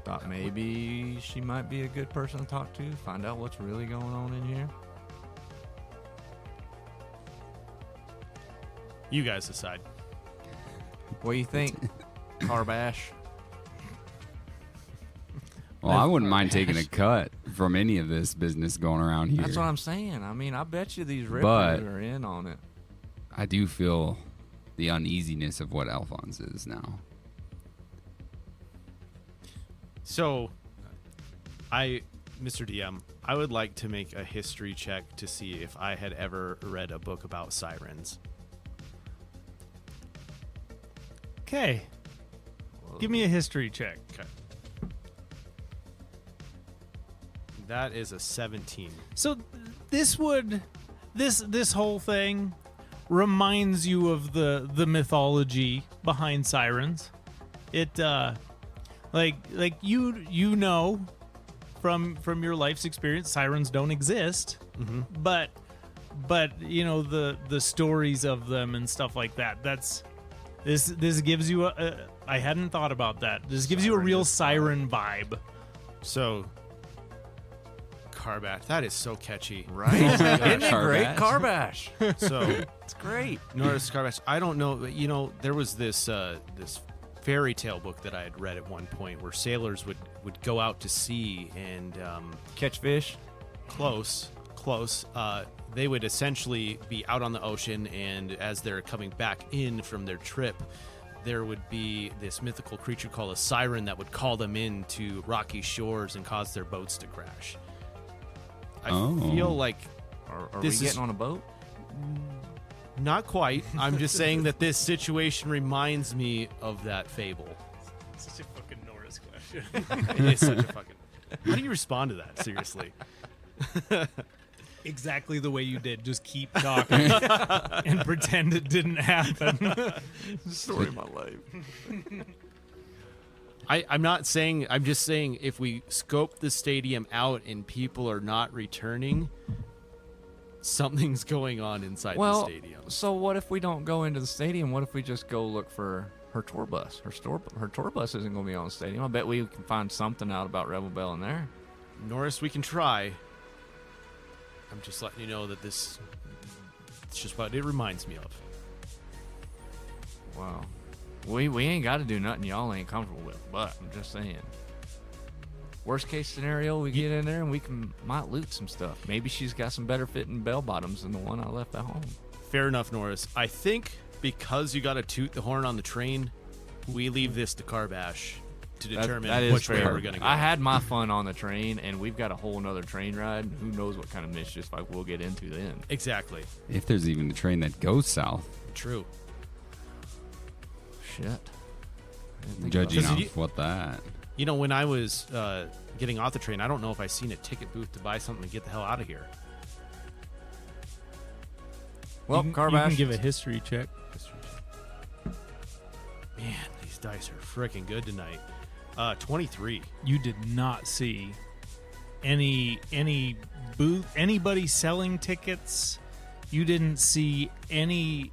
Speaker 2: thought maybe she might be a good person to talk to, find out what's really going on in here.
Speaker 3: You guys decide.
Speaker 2: What do you think, Carbash?
Speaker 4: Well, I wouldn't mind taking a cut. from any of this business going around here.
Speaker 2: That's what I'm saying. I mean, I bet you these rippers
Speaker 4: But-
Speaker 2: are in on it.
Speaker 4: I do feel the uneasiness of what Alphonse is now.
Speaker 3: So, Mr. DM, I would like to make a history check to see if I had ever read a book about sirens.
Speaker 1: Okay. Give me a history check.
Speaker 3: Okay. That is a 17.
Speaker 1: So this whole thing reminds you of the mythology behind sirens. It like you know from your life's experience, sirens don't exist.
Speaker 3: Mm-hmm.
Speaker 1: But you know the stories of them and stuff like that. This gives you I hadn't thought about that. This gives you a real siren vibe.
Speaker 3: So, Carbash, that is so catchy.
Speaker 2: Right? Isn't it great?
Speaker 4: Carbash.
Speaker 2: Carbash.
Speaker 3: So,
Speaker 2: It's great.
Speaker 3: Norris Carbash, I don't know, but, you know, there was this this fairy tale book that I had read at one point where sailors would go out to sea and
Speaker 2: Catch fish.
Speaker 3: close. They would essentially be out on the ocean, and as they're coming back in from their trip, there would be this mythical creature called a siren that would call them in to rocky shores and cause their boats to crash. I feel like
Speaker 2: Are
Speaker 3: This
Speaker 2: we
Speaker 3: is-
Speaker 2: getting on a boat?
Speaker 3: not quite. I'm just saying that this situation reminds me of that fable.
Speaker 1: Such a fucking Norris question.
Speaker 3: It is such a fucking. How do you respond to that? Seriously.
Speaker 1: Exactly the way you did. Just keep talking and pretend it didn't happen.
Speaker 2: Story of my life.
Speaker 3: I'm not saying. I'm just saying if we scope the stadium out and people are not returning, something's going on inside the stadium.
Speaker 2: So what if we don't go into the stadium? What if we just go look for her tour bus? Her tour bus isn't going to be on the stadium. I bet we can find something out about Rebel Bell in there.
Speaker 3: Norris, we can try. I'm just letting you know that it's just what it reminds me of.
Speaker 2: Wow. We ain't got to do nothing y'all ain't comfortable with, but I'm just saying. Worst case scenario, we get in there and we might loot some stuff. Maybe she's got some better fitting bell bottoms than the one I left at home.
Speaker 3: Fair enough, Norris. I think because you got to toot the horn on the train, we leave this to Carbash to determine
Speaker 2: that is
Speaker 3: which way
Speaker 2: fair.
Speaker 3: we're going to go.
Speaker 2: I had my fun on the train, and we've got a whole nother train ride. Who knows what kind of mischief we'll get into then.
Speaker 3: Exactly.
Speaker 4: If there's even a train that goes south,
Speaker 3: True.
Speaker 2: Shit.
Speaker 4: judging
Speaker 3: Because
Speaker 4: off what that.
Speaker 3: You know, when I was getting off the train, I don't know if I seen a ticket booth to buy something to get the hell out of here.
Speaker 2: Well,
Speaker 1: you
Speaker 2: Carbash.
Speaker 1: can give a history check.
Speaker 3: Man, these dice are freaking good tonight. 23.
Speaker 1: You did not see any booth, anybody selling tickets. You didn't see any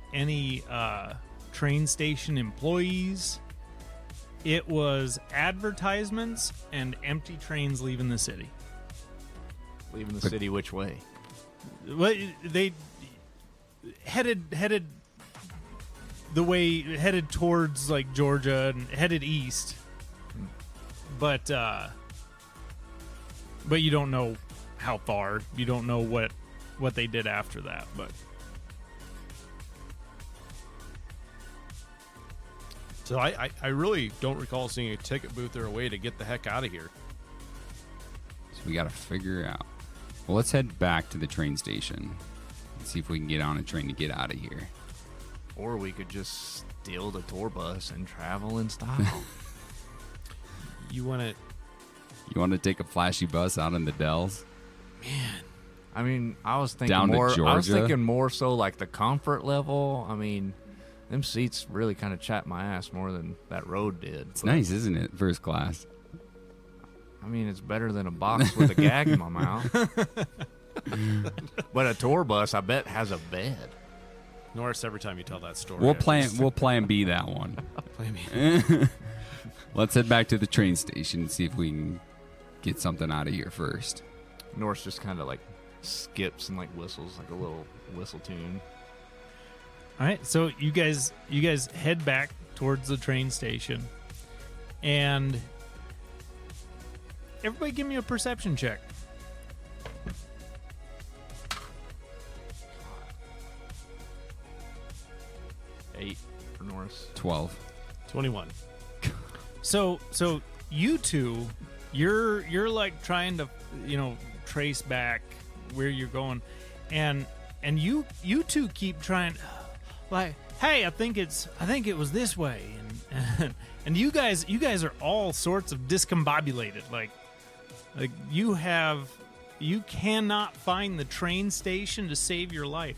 Speaker 1: train station employees. It was advertisements and empty trains leaving the city.
Speaker 2: Leaving the city which way?
Speaker 1: Well, they headed the way headed towards like Georgia and headed east. But you don't know how far. You don't know what they did after that, but
Speaker 3: So I really don't recall seeing a ticket booth or a way to get the heck out of here.
Speaker 4: So we got to figure out. Well, let's head back to the train station and see if we can get on a train to get out of here.
Speaker 2: Or we could just steal the tour bus and travel in style.
Speaker 3: You want to...
Speaker 4: You want to take a flashy bus out in the Dells?
Speaker 3: Man.
Speaker 2: I mean, I was thinking
Speaker 4: Down to
Speaker 2: more. I was
Speaker 4: Georgia?
Speaker 2: thinking more so like the comfort level. I mean, them seats really kind of chapped my ass more than that road did.
Speaker 4: It's nice, isn't it? First class.
Speaker 2: I mean, it's better than a box with a gag in my mouth. But a tour bus, I bet, has a bed.
Speaker 3: Norris, every time you tell that story...
Speaker 4: We'll
Speaker 3: I just-
Speaker 4: plan B that one.
Speaker 3: Play me.
Speaker 4: Let's head back to the train station and see if we can get something out of here first.
Speaker 2: Norse just kind of like skips and like whistles, like a little whistle tune.
Speaker 1: all right. So you guys head back towards the train station, and everybody give me a perception check.
Speaker 2: 8 for Norris.
Speaker 4: 12.
Speaker 3: 21.
Speaker 1: So you two, you're like trying to, trace back where you're going, and you two keep trying, like, hey, I think it was this way, and you guys are all sorts of discombobulated, like you cannot find the train station to save your life.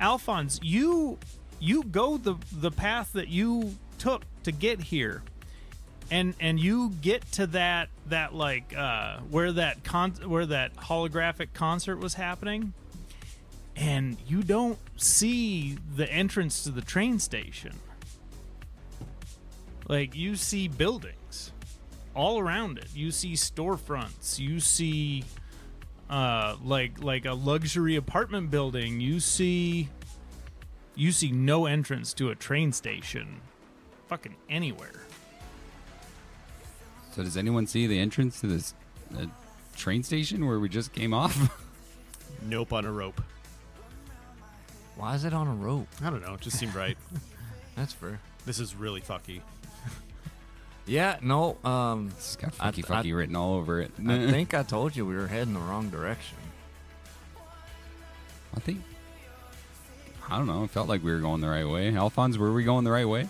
Speaker 1: Alphonse, you go the path that you took to get here, and you get to that like where that holographic concert was happening, and you don't see the entrance to the train station. Like, you see buildings all around it. You see storefronts. You see like a luxury apartment building. You see no entrance to a train station fucking anywhere.
Speaker 4: So does anyone see the entrance to this train station where we just came off?
Speaker 3: Nope, on a rope.
Speaker 2: Why is it on a rope?
Speaker 3: I don't know. It just seemed right.
Speaker 2: That's fair.
Speaker 3: This is really fucky.
Speaker 2: Yeah, no.
Speaker 4: It's got fucky written all over it.
Speaker 2: I think I told you we were heading the wrong direction.
Speaker 4: I don't know. It felt like we were going the right way. Alphonse, were we going the right way?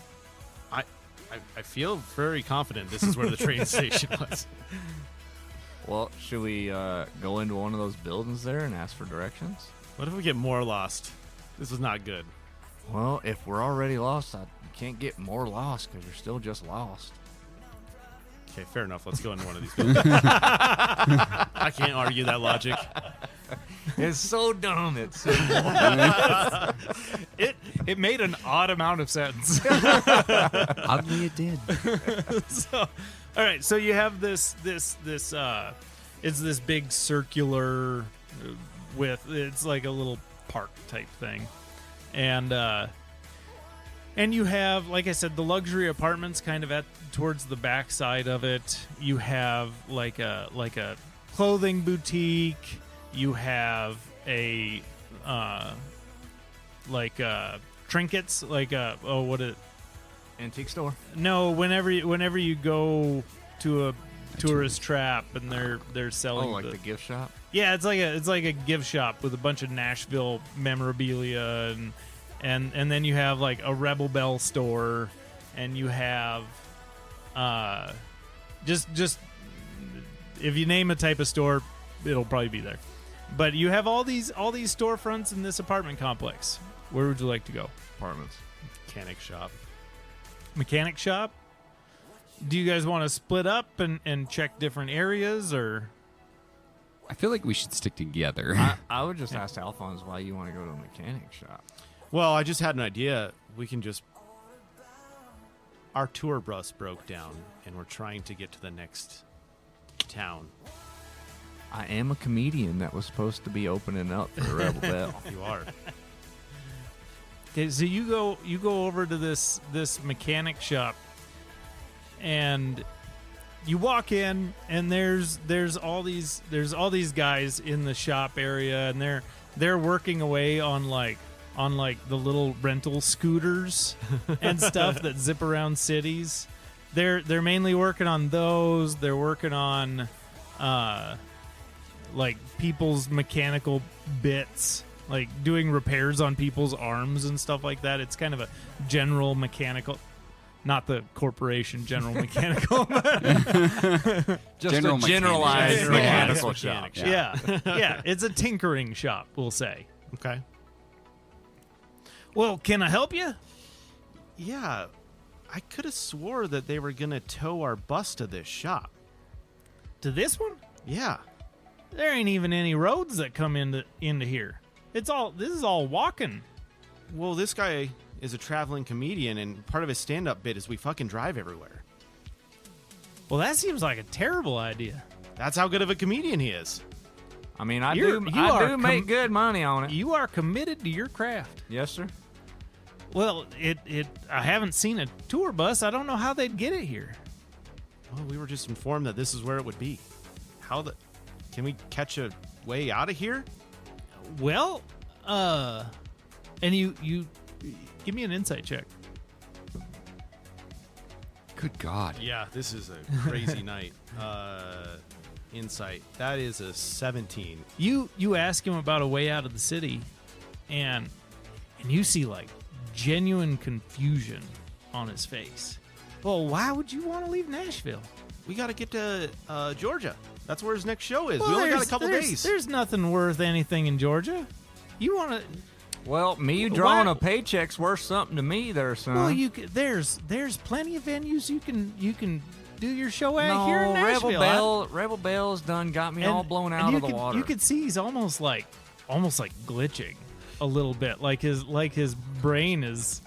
Speaker 3: I feel very confident this is where the train station was.
Speaker 2: Well, should we go into one of those buildings there and ask for directions?
Speaker 3: What if we get more lost? This is not good.
Speaker 2: Well, if we're already lost, you can't get more lost because you're still just lost.
Speaker 3: Okay, fair enough. Let's go into one of these buildings. I can't argue that logic.
Speaker 2: It's so dumb. It's
Speaker 1: It made an odd amount of sense.
Speaker 4: Oddly, it did.
Speaker 1: So, all right. So you have this. It's this big circular it's like a little park type thing, and you have, like I said, the luxury apartments kind of towards the back side of it. You have like a clothing boutique. You have a trinkets,
Speaker 2: antique store.
Speaker 1: No, whenever you go to a tourist trap and they're selling
Speaker 2: the gift shop.
Speaker 1: Yeah, it's like a gift shop with a bunch of Nashville memorabilia, and then you have like a Rebel Bell store, and you have just if you name a type of store, it'll probably be there. But you have all these storefronts in this apartment complex. Where would you like to go?
Speaker 2: Apartments.
Speaker 1: Mechanic shop? Do you guys want to split up and check different areas, or?
Speaker 4: I feel like we should stick together.
Speaker 2: I would just ask Alphonse why you want to go to a mechanic shop.
Speaker 3: Well, I just had an idea. We can just... Our tour bus broke down, and we're trying to get to the next town.
Speaker 2: I am a comedian that was supposed to be opening up for Rebel Bell.
Speaker 3: You are.
Speaker 1: Okay, so you go over to this mechanic shop, and you walk in, and there's all these guys in the shop area, and they're working away on the little rental scooters and stuff that zip around cities. They're mainly working on those. They're working on like people's mechanical bits, like doing repairs on people's arms and stuff like that. It's kind of a general mechanical, not the corporation General Mechanical.
Speaker 2: Just
Speaker 4: General
Speaker 2: a generalized
Speaker 3: mechanical
Speaker 2: mechanical shop.
Speaker 1: Yeah. It's a tinkering shop, we'll say.
Speaker 3: Okay.
Speaker 1: Well, can I help you?
Speaker 3: Yeah. I could have swore that they were going to tow our bus to this shop.
Speaker 1: To this one?
Speaker 3: Yeah.
Speaker 1: There ain't even any roads that come into here. This is all walking.
Speaker 3: Well, this guy is a traveling comedian, and part of his stand-up bit is we fucking drive everywhere.
Speaker 1: Well, that seems like a terrible idea.
Speaker 3: That's how good of a comedian he is.
Speaker 2: I mean, I
Speaker 1: You
Speaker 2: do make good money on it.
Speaker 1: You are committed to your craft.
Speaker 2: Yes, sir.
Speaker 1: Well, I haven't seen a tour bus. I don't know how they'd get it here.
Speaker 3: Well, we were just informed that this is where it would be. Can we catch a way out of here?
Speaker 1: Well, and Give me an insight check.
Speaker 4: Good God.
Speaker 3: Yeah, this is a crazy night. Insight. That is a 17.
Speaker 1: You ask him about a way out of the city, and you see like genuine confusion on his face. Well, why would you want to leave Nashville?
Speaker 3: We got to get to Georgia. That's where his next show is.
Speaker 1: Well,
Speaker 3: we only got a couple days.
Speaker 1: There's nothing worth anything in Georgia. You want to?
Speaker 2: Well, me drawing a paycheck's worth something to me, there, son.
Speaker 1: Well, there's plenty of venues you can do your show at here in Nashville.
Speaker 2: Rebel Bell's done got me all blown out of the water.
Speaker 1: You could see he's almost like glitching a little bit, like his brain is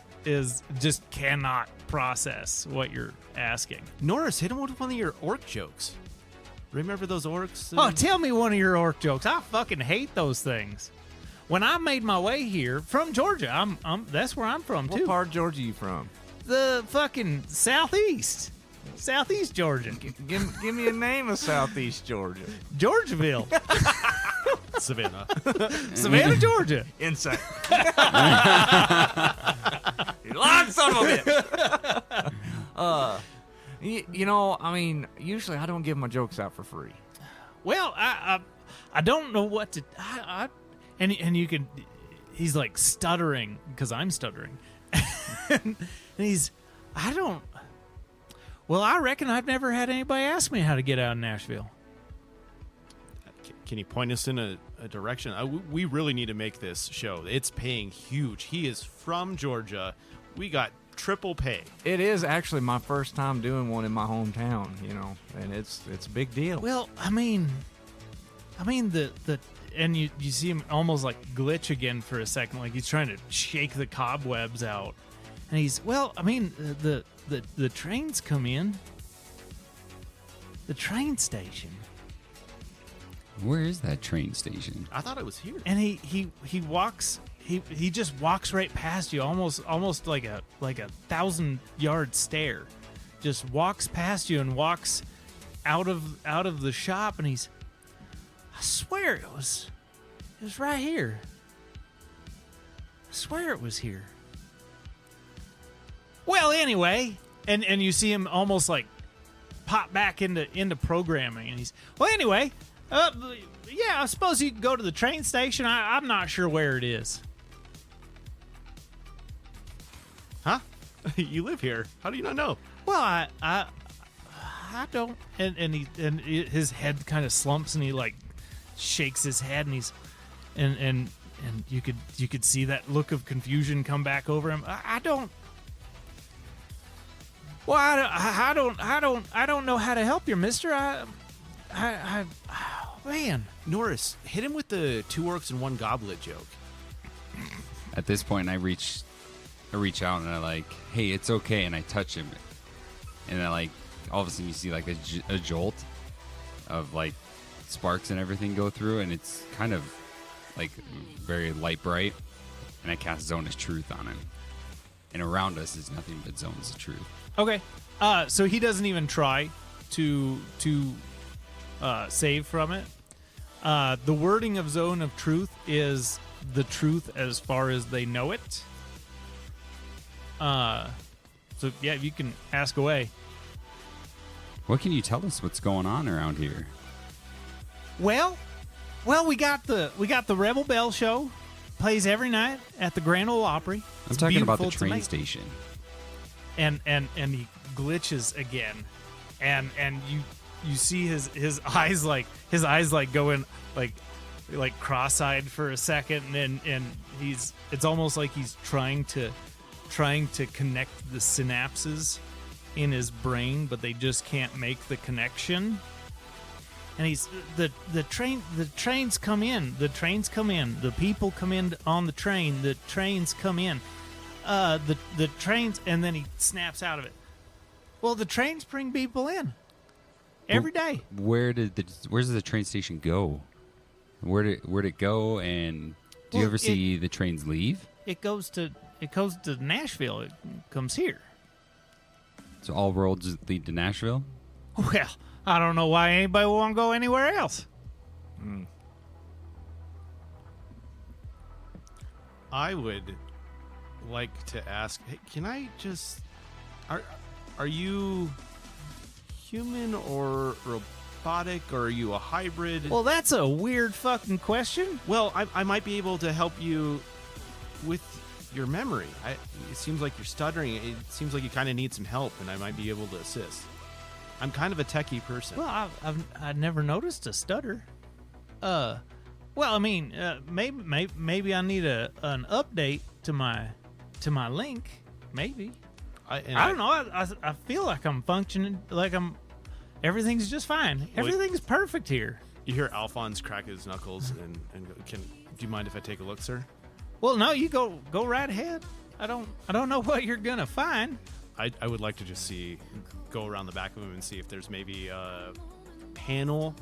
Speaker 1: just cannot process what you're asking.
Speaker 3: Norris, hit him with one of your orc jokes. Remember those orcs?
Speaker 1: Oh, tell me one of your orc jokes. I fucking hate those things. When I made my way here from Georgia, that's where I'm from too.
Speaker 2: What part of Georgia you from?
Speaker 1: The fucking southeast Georgia.
Speaker 2: Give me a name of Southeast Georgia.
Speaker 1: Georgiaville.
Speaker 3: Savannah.
Speaker 1: Savannah, Georgia.
Speaker 2: Inside. You lying son of a bitch. You know, I mean, usually I don't give my jokes out for free.
Speaker 1: Well, I don't know what to. And you can. He's like stuttering because I'm stuttering, and he's. I don't. Well, I reckon I've never had anybody ask me how to get out of Nashville.
Speaker 3: Can you point us in a direction? We really need to make this show. It's paying huge. He is from Georgia. We got triple pay.
Speaker 2: It is actually my first time doing one in my hometown, you know, and it's a big deal.
Speaker 1: Well, I mean the and you see him almost like glitch again for a second, like he's trying to shake the cobwebs out, and he's the trains come in. The train station.
Speaker 4: Where is that train station?
Speaker 3: I thought it was here.
Speaker 1: And he walks. He just walks right past you, almost like a 1,000-yard stare. Just walks past you and walks out of the shop, and he's. I swear it was right here. I swear it was here. Well, anyway, and you see him almost like pop back into programming, and he's well. Anyway, yeah, I suppose you could go to the train station. I'm not sure where it is.
Speaker 3: Huh? You live here. How do you not know?
Speaker 1: Well, I don't. And his head kind of slumps, and he like shakes his head, and he's and you could see that look of confusion come back over him. I don't. Well, I don't know how to help you, mister. Man.
Speaker 3: Norris, hit him with the 2 orcs and 1 goblet joke.
Speaker 4: At this point, I reach out and I like, hey, it's okay, and I touch him, and I like, all of a sudden you see like a jolt of like sparks and everything go through, and it's kind of like very light bright, and I cast Zone of Truth on him, and around us is nothing but zones of truth.
Speaker 1: Okay. So he doesn't even try to save from it. The wording of Zone of Truth is the truth as far as they know it. So yeah, you can ask away.
Speaker 4: What can you tell us what's going on around here?
Speaker 1: Well, we got the Rebel Bell show. Plays every night at the Grand Ole Opry.
Speaker 4: I'm
Speaker 1: It's
Speaker 4: talking about the
Speaker 1: beautiful. It's
Speaker 4: train station.
Speaker 1: And he glitches again, and you see his eyes like going like cross-eyed for a second, and it's almost like he's trying to connect the synapses in his brain, but they just can't make the connection. And he's the trains come in, the people come in on the train, the trains come in. The trains, and then he snaps out of it. Well, the trains bring people in every day.
Speaker 4: Where's the train station go? Where'd it go? And do you ever see the trains leave?
Speaker 1: It goes to Nashville. It comes here.
Speaker 4: So all roads lead to Nashville?
Speaker 1: Well, I don't know why anybody would want to go anywhere else.
Speaker 3: I would like to ask, hey, can I just... Are you human or robotic, or are you a hybrid?
Speaker 1: Well, that's a weird fucking question.
Speaker 3: Well, I might be able to help you with your memory. It seems like you're stuttering. It seems like you kind of need some help, and I might be able to assist. I'm kind of a techie person.
Speaker 1: Well, I've never noticed a stutter. Well, I mean, maybe I need an update to my link. Maybe. I don't know. I feel like I'm functioning like everything's just fine. Everything's perfect here.
Speaker 3: You hear Alphonse crack his knuckles and do you mind if I take a look, sir?
Speaker 1: Well, no, you go right ahead. I don't know what you're gonna find.
Speaker 3: I would like to just go around the back of him and see if there's maybe a panel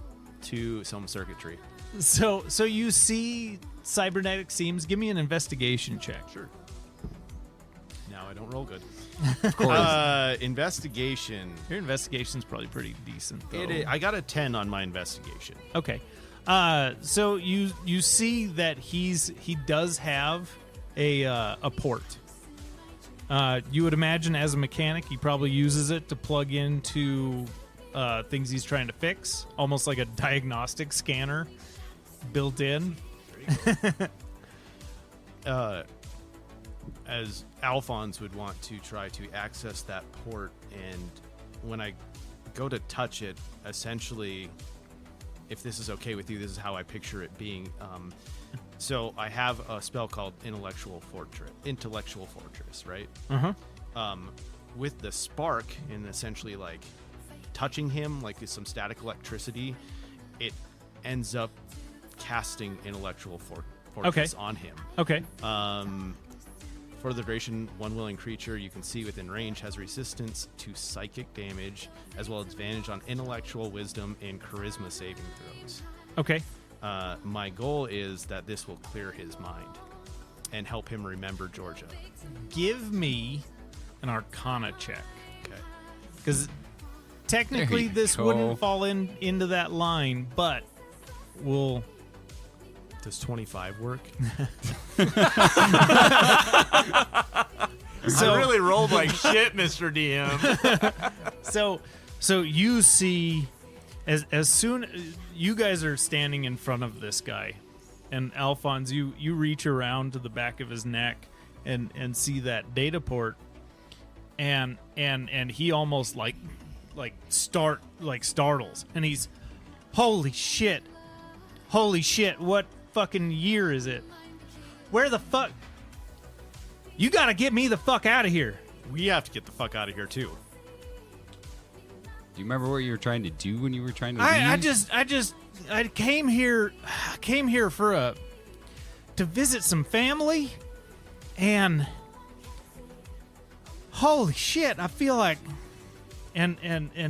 Speaker 3: to some circuitry.
Speaker 1: So you see cybernetic seams. Give me an investigation check.
Speaker 3: Sure. Now I don't roll good.
Speaker 4: Of course.
Speaker 3: Investigation.
Speaker 1: Your investigation's probably pretty decent, though.
Speaker 3: I got a 10 on my investigation.
Speaker 1: Okay. So you see that he does have a port. You would imagine as a mechanic, he probably uses it to plug into things he's trying to fix, almost like a diagnostic scanner built in.
Speaker 3: As Alphonse would want to try to access that port, and when I go to touch it, essentially, if this is okay with you, this is how I picture it being. So I have a spell called Intellectual Fortress, right?
Speaker 1: Uh-huh.
Speaker 3: With the spark and essentially like touching him, like some static electricity, it ends up casting Intellectual Fortress on him.
Speaker 1: Okay.
Speaker 3: For the duration, one willing creature you can see within range has resistance to psychic damage, as well as advantage on intellectual wisdom and charisma saving throws.
Speaker 1: Okay.
Speaker 3: My goal is that this will clear his mind and help him remember Georgia.
Speaker 1: Give me an Arcana check.
Speaker 3: Okay.
Speaker 1: Because technically this wouldn't fall into that line, but we'll...
Speaker 3: Does 25 work?
Speaker 2: I really rolled like shit, Mr. DM.
Speaker 1: So you see, as soon you guys are standing in front of this guy, and Alphonse, you reach around to the back of his neck and see that data port, and he almost like startles, and he's holy shit, what fucking year is it? Where the fuck? You gotta get me the fuck out of here.
Speaker 3: We have to get the fuck out of here too.
Speaker 4: Do you remember what you were trying to do when you were trying to leave?
Speaker 1: I came here to visit some family, and holy shit, I feel like, and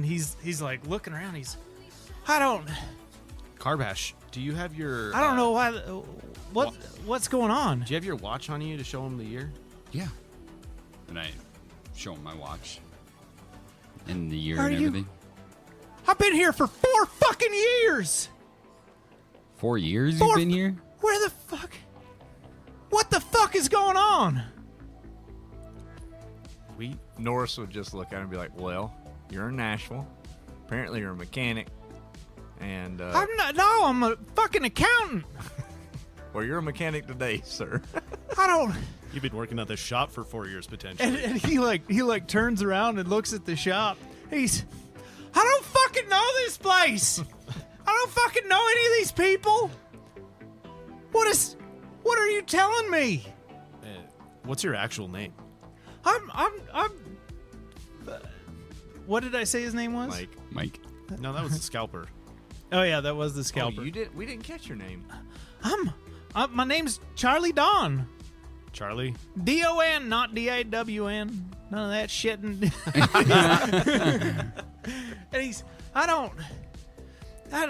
Speaker 1: he's like looking around.
Speaker 3: Carbash, do you have your...
Speaker 1: I don't know why. What's going on?
Speaker 3: Do you have your watch on you to show him the year?
Speaker 4: Yeah. And I show him my watch. And the year
Speaker 1: Are
Speaker 4: and
Speaker 1: you-
Speaker 4: everything.
Speaker 1: I've been here for 4 fucking years.
Speaker 4: 4 years
Speaker 1: Four
Speaker 4: you've been here?
Speaker 1: Where the fuck? What the fuck is going on?
Speaker 2: Norris would just look at him and be like, well, you're in Nashville. Apparently you're a mechanic. And,
Speaker 1: I'm not. No, I'm a fucking accountant.
Speaker 2: well, you're a mechanic today, sir.
Speaker 1: I don't.
Speaker 3: You've been working at this shop for 4 years, potentially.
Speaker 1: And he turns around and looks at the shop. I don't fucking know this place. I don't fucking know any of these people. What are you telling me?
Speaker 3: What's your actual name?
Speaker 1: I'm what did I say his name was?
Speaker 4: Mike.
Speaker 3: No, that was the scalper.
Speaker 1: Oh yeah, that was the
Speaker 2: Oh,
Speaker 1: scalper.
Speaker 2: we didn't catch your name.
Speaker 1: My name's Charlie Don.
Speaker 3: Charlie?
Speaker 1: D-O-N, not D-A-W-N. None of that shit. And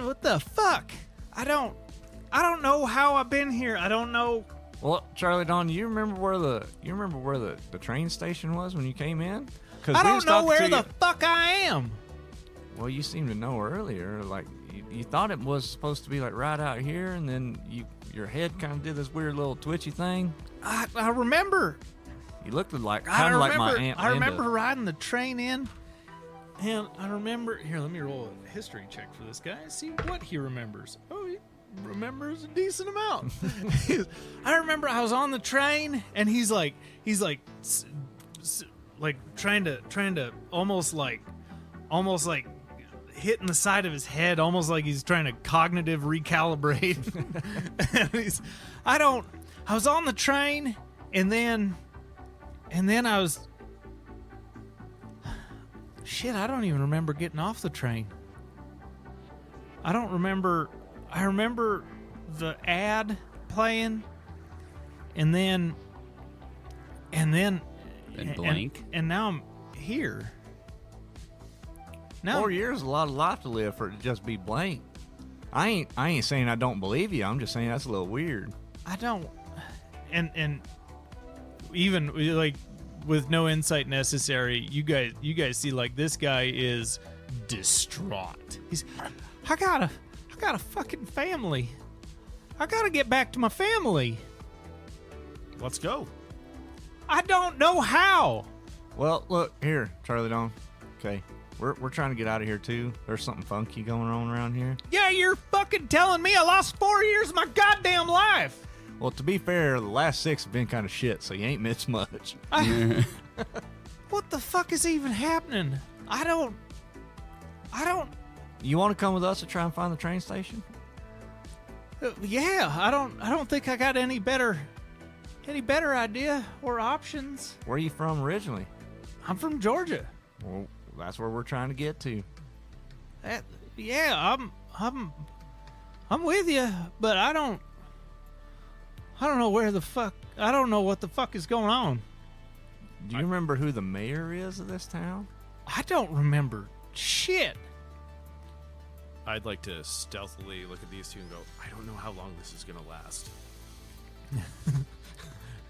Speaker 1: what the fuck? I don't know how I've been here. I don't know.
Speaker 2: Well, Charlie Don, you remember where the train station was when you came in?
Speaker 1: I don't know where the fuck I am.
Speaker 2: Well, you seemed to know earlier. Like you thought it was supposed to be like right out here, and then your head kind of did this weird little twitchy thing.
Speaker 1: I remember
Speaker 2: You looked like
Speaker 1: I
Speaker 2: kind of like
Speaker 1: remember,
Speaker 2: my aunt.
Speaker 1: I
Speaker 2: Linda.
Speaker 1: remember riding the train in, and I remember. Here, let me roll a history check for this guy. See what he remembers. Oh, he remembers a decent amount. I remember I was on the train, and he's like trying to almost like hitting the side of his head, almost like he's trying to cognitive recalibrate. And I was on the train, and then I was, shit, I don't even remember getting off the train. I remember the ad playing, and then
Speaker 4: blank.
Speaker 1: and now I'm here. Now
Speaker 2: 4 years is a lot of life to live for it to just be blank. I ain't saying I don't believe you. I'm just saying that's a little weird.
Speaker 1: I don't, and even like with no insight necessary, you guys see like this guy is distraught. He's, I got a fucking family. I gotta get back to my family.
Speaker 3: Let's go.
Speaker 1: I don't know how.
Speaker 2: Well, look here, Charlie Dawn. Okay, we're trying to get out of here too. There's something funky going on around here.
Speaker 1: Yeah, you're fucking telling me I lost 4 years of my goddamn life.
Speaker 2: Well, to be fair, the last 6 have been kind of shit, so you ain't missed much.
Speaker 1: What the fuck is even happening? I don't.
Speaker 2: You want to come with us to try and find the train station?
Speaker 1: Yeah, I don't think I got any better idea or options.
Speaker 2: Where are you from originally?
Speaker 1: I'm from Georgia.
Speaker 2: Well, that's where we're trying to get to.
Speaker 1: Yeah, I'm with you, but I don't know where the fuck. I don't know what the fuck is going on.
Speaker 2: Do you remember who the mayor is of this town?
Speaker 1: I don't remember shit.
Speaker 3: I'd like to stealthily look at these two and go, I don't know how long this is going to last.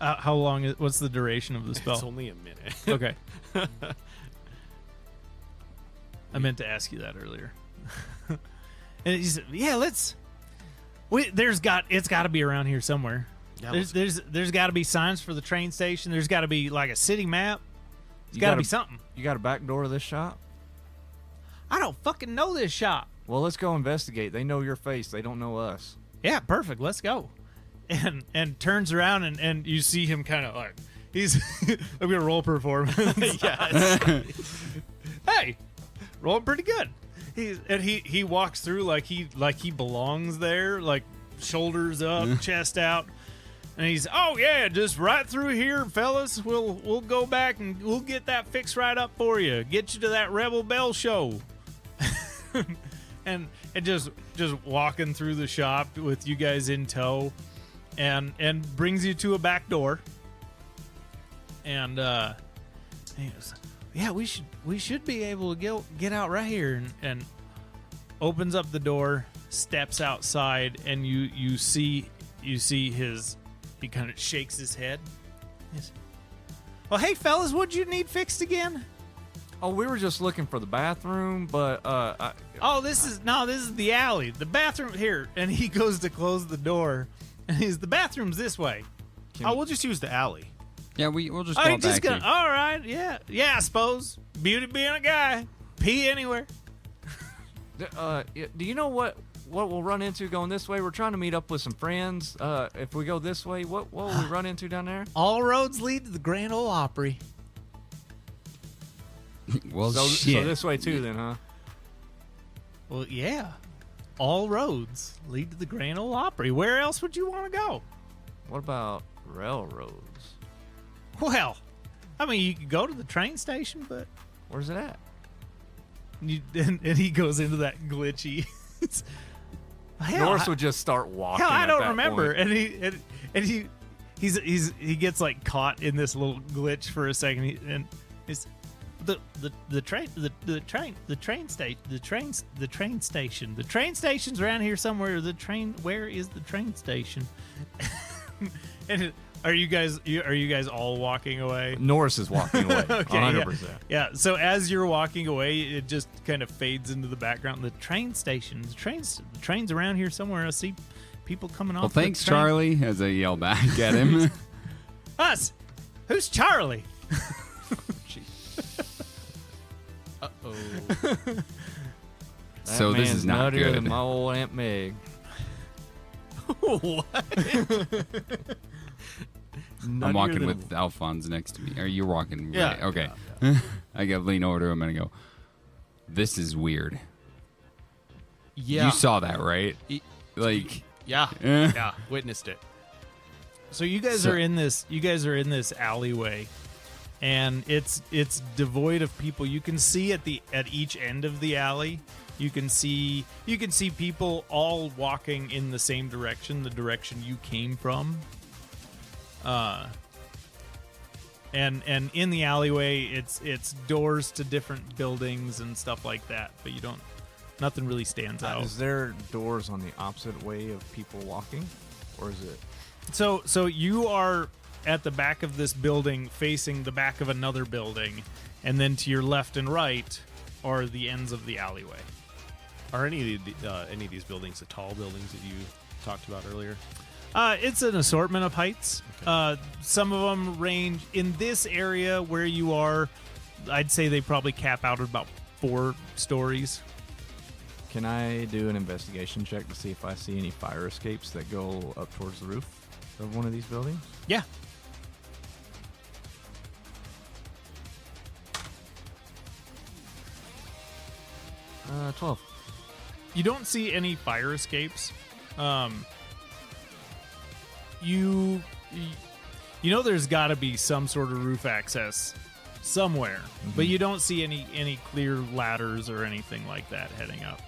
Speaker 1: How long is? What's the duration of the spell?
Speaker 3: It's only a minute.
Speaker 1: Okay. I meant to ask you that earlier. And he said, "Yeah, let's. It's got to be around here somewhere.
Speaker 3: Yeah,
Speaker 1: There's got to be signs for the train station. There's got to be like a city map. There's got to be something.
Speaker 2: You got a back door to this shop?
Speaker 1: I don't fucking know this shop.
Speaker 2: Well, let's go investigate. They know your face. They don't know us.
Speaker 1: Yeah, perfect. Let's go." And turns around and you see him kind of like he's. I'm gonna roll performance.
Speaker 3: Yes.
Speaker 1: Hey, rolling pretty good. He walks through like he belongs there, like shoulders up, chest out, and he's, oh yeah, just right through here, fellas. We'll go back and we'll get that fixed right up for you. Get you to that Rebel Bell show. and just walking through the shop with you guys in tow, and brings you to a back door. And he goes, yeah, we should be able to get out right here, and opens up the door, steps outside, and you see his, he kind of shakes his head. Yes. Well, hey fellas, what'd you need fixed again?
Speaker 2: Oh, we were just looking for the bathroom, but
Speaker 1: This is the alley. The bathroom here. And he goes to close the door, and the bathroom's this way.
Speaker 3: We'll just use the alley.
Speaker 4: Yeah, we'll just
Speaker 1: Oh,
Speaker 4: go
Speaker 1: you just
Speaker 4: back
Speaker 1: gonna?
Speaker 4: here.
Speaker 1: All right, yeah. I suppose beauty being a guy, pee anywhere.
Speaker 2: do you know what we'll run into going this way? We're trying to meet up with some friends. If we go this way, what will we run into down there?
Speaker 1: All roads lead to the Grand Ole Opry.
Speaker 4: Well,
Speaker 2: So
Speaker 4: shit.
Speaker 2: this way too, then, huh?
Speaker 1: Well, yeah. All roads lead to the Grand Ole Opry. Where else would you want to go?
Speaker 2: What about railroads?
Speaker 1: Well, I mean, you could go to the train station, but
Speaker 2: Where's it at?
Speaker 1: and he goes into that glitchy. Hell,
Speaker 2: Norris would just start walking.
Speaker 1: hell, I
Speaker 2: at
Speaker 1: don't
Speaker 2: that
Speaker 1: remember.
Speaker 2: point.
Speaker 1: And he gets like caught in this little glitch for a second, and it's the train station. The train station's around here somewhere. Where is the train station? And are you guys all walking away?
Speaker 2: Norris is walking away.
Speaker 1: Okay,
Speaker 2: 100%.
Speaker 1: Yeah. So as you're walking away, it just kind of fades into the background. The train station. The train's around here somewhere. I see people coming off.
Speaker 4: Well, thanks,
Speaker 1: the train.
Speaker 4: Charlie, as I yell back at him.
Speaker 1: Us. Who's Charlie?
Speaker 3: Uh-oh.
Speaker 4: So
Speaker 2: That
Speaker 4: this
Speaker 2: man's
Speaker 4: is not
Speaker 2: nuttier
Speaker 4: good.
Speaker 2: than my old Aunt Meg.
Speaker 3: What?
Speaker 4: I'm walking with Alphonse next to me. Are you walking?
Speaker 3: Yeah,
Speaker 4: Right? Okay.
Speaker 3: yeah,
Speaker 4: I got to lean over to him and I go, this is weird.
Speaker 3: Yeah.
Speaker 4: You saw that, right?
Speaker 3: E-
Speaker 4: Like,
Speaker 3: Yeah.
Speaker 4: eh.
Speaker 3: Yeah. Witnessed it.
Speaker 1: So you guys are in this. You guys are in this alleyway, and it's devoid of people. You can see at each end of the alley. You can see people all walking in the same direction, the direction you came from. And in the alleyway, it's doors to different buildings and stuff like that. But nothing really stands out.
Speaker 2: Is there doors on the opposite way of people walking, or is it?
Speaker 1: So you are at the back of this building, facing the back of another building, and then to your left and right are the ends of the alleyway.
Speaker 3: Are any of these buildings the tall buildings that you talked about earlier?
Speaker 1: It's an assortment of heights.
Speaker 3: Okay.
Speaker 1: Some of them range in this area where you are. I'd say they probably cap out at about 4 stories.
Speaker 2: Can I do an investigation check to see if I see any fire escapes that go up towards the roof of one of these buildings?
Speaker 1: Yeah.
Speaker 2: Uh, 12.
Speaker 1: You don't see any fire escapes. You know there's got to be some sort of roof access somewhere, but you don't see any clear ladders or anything like that heading up.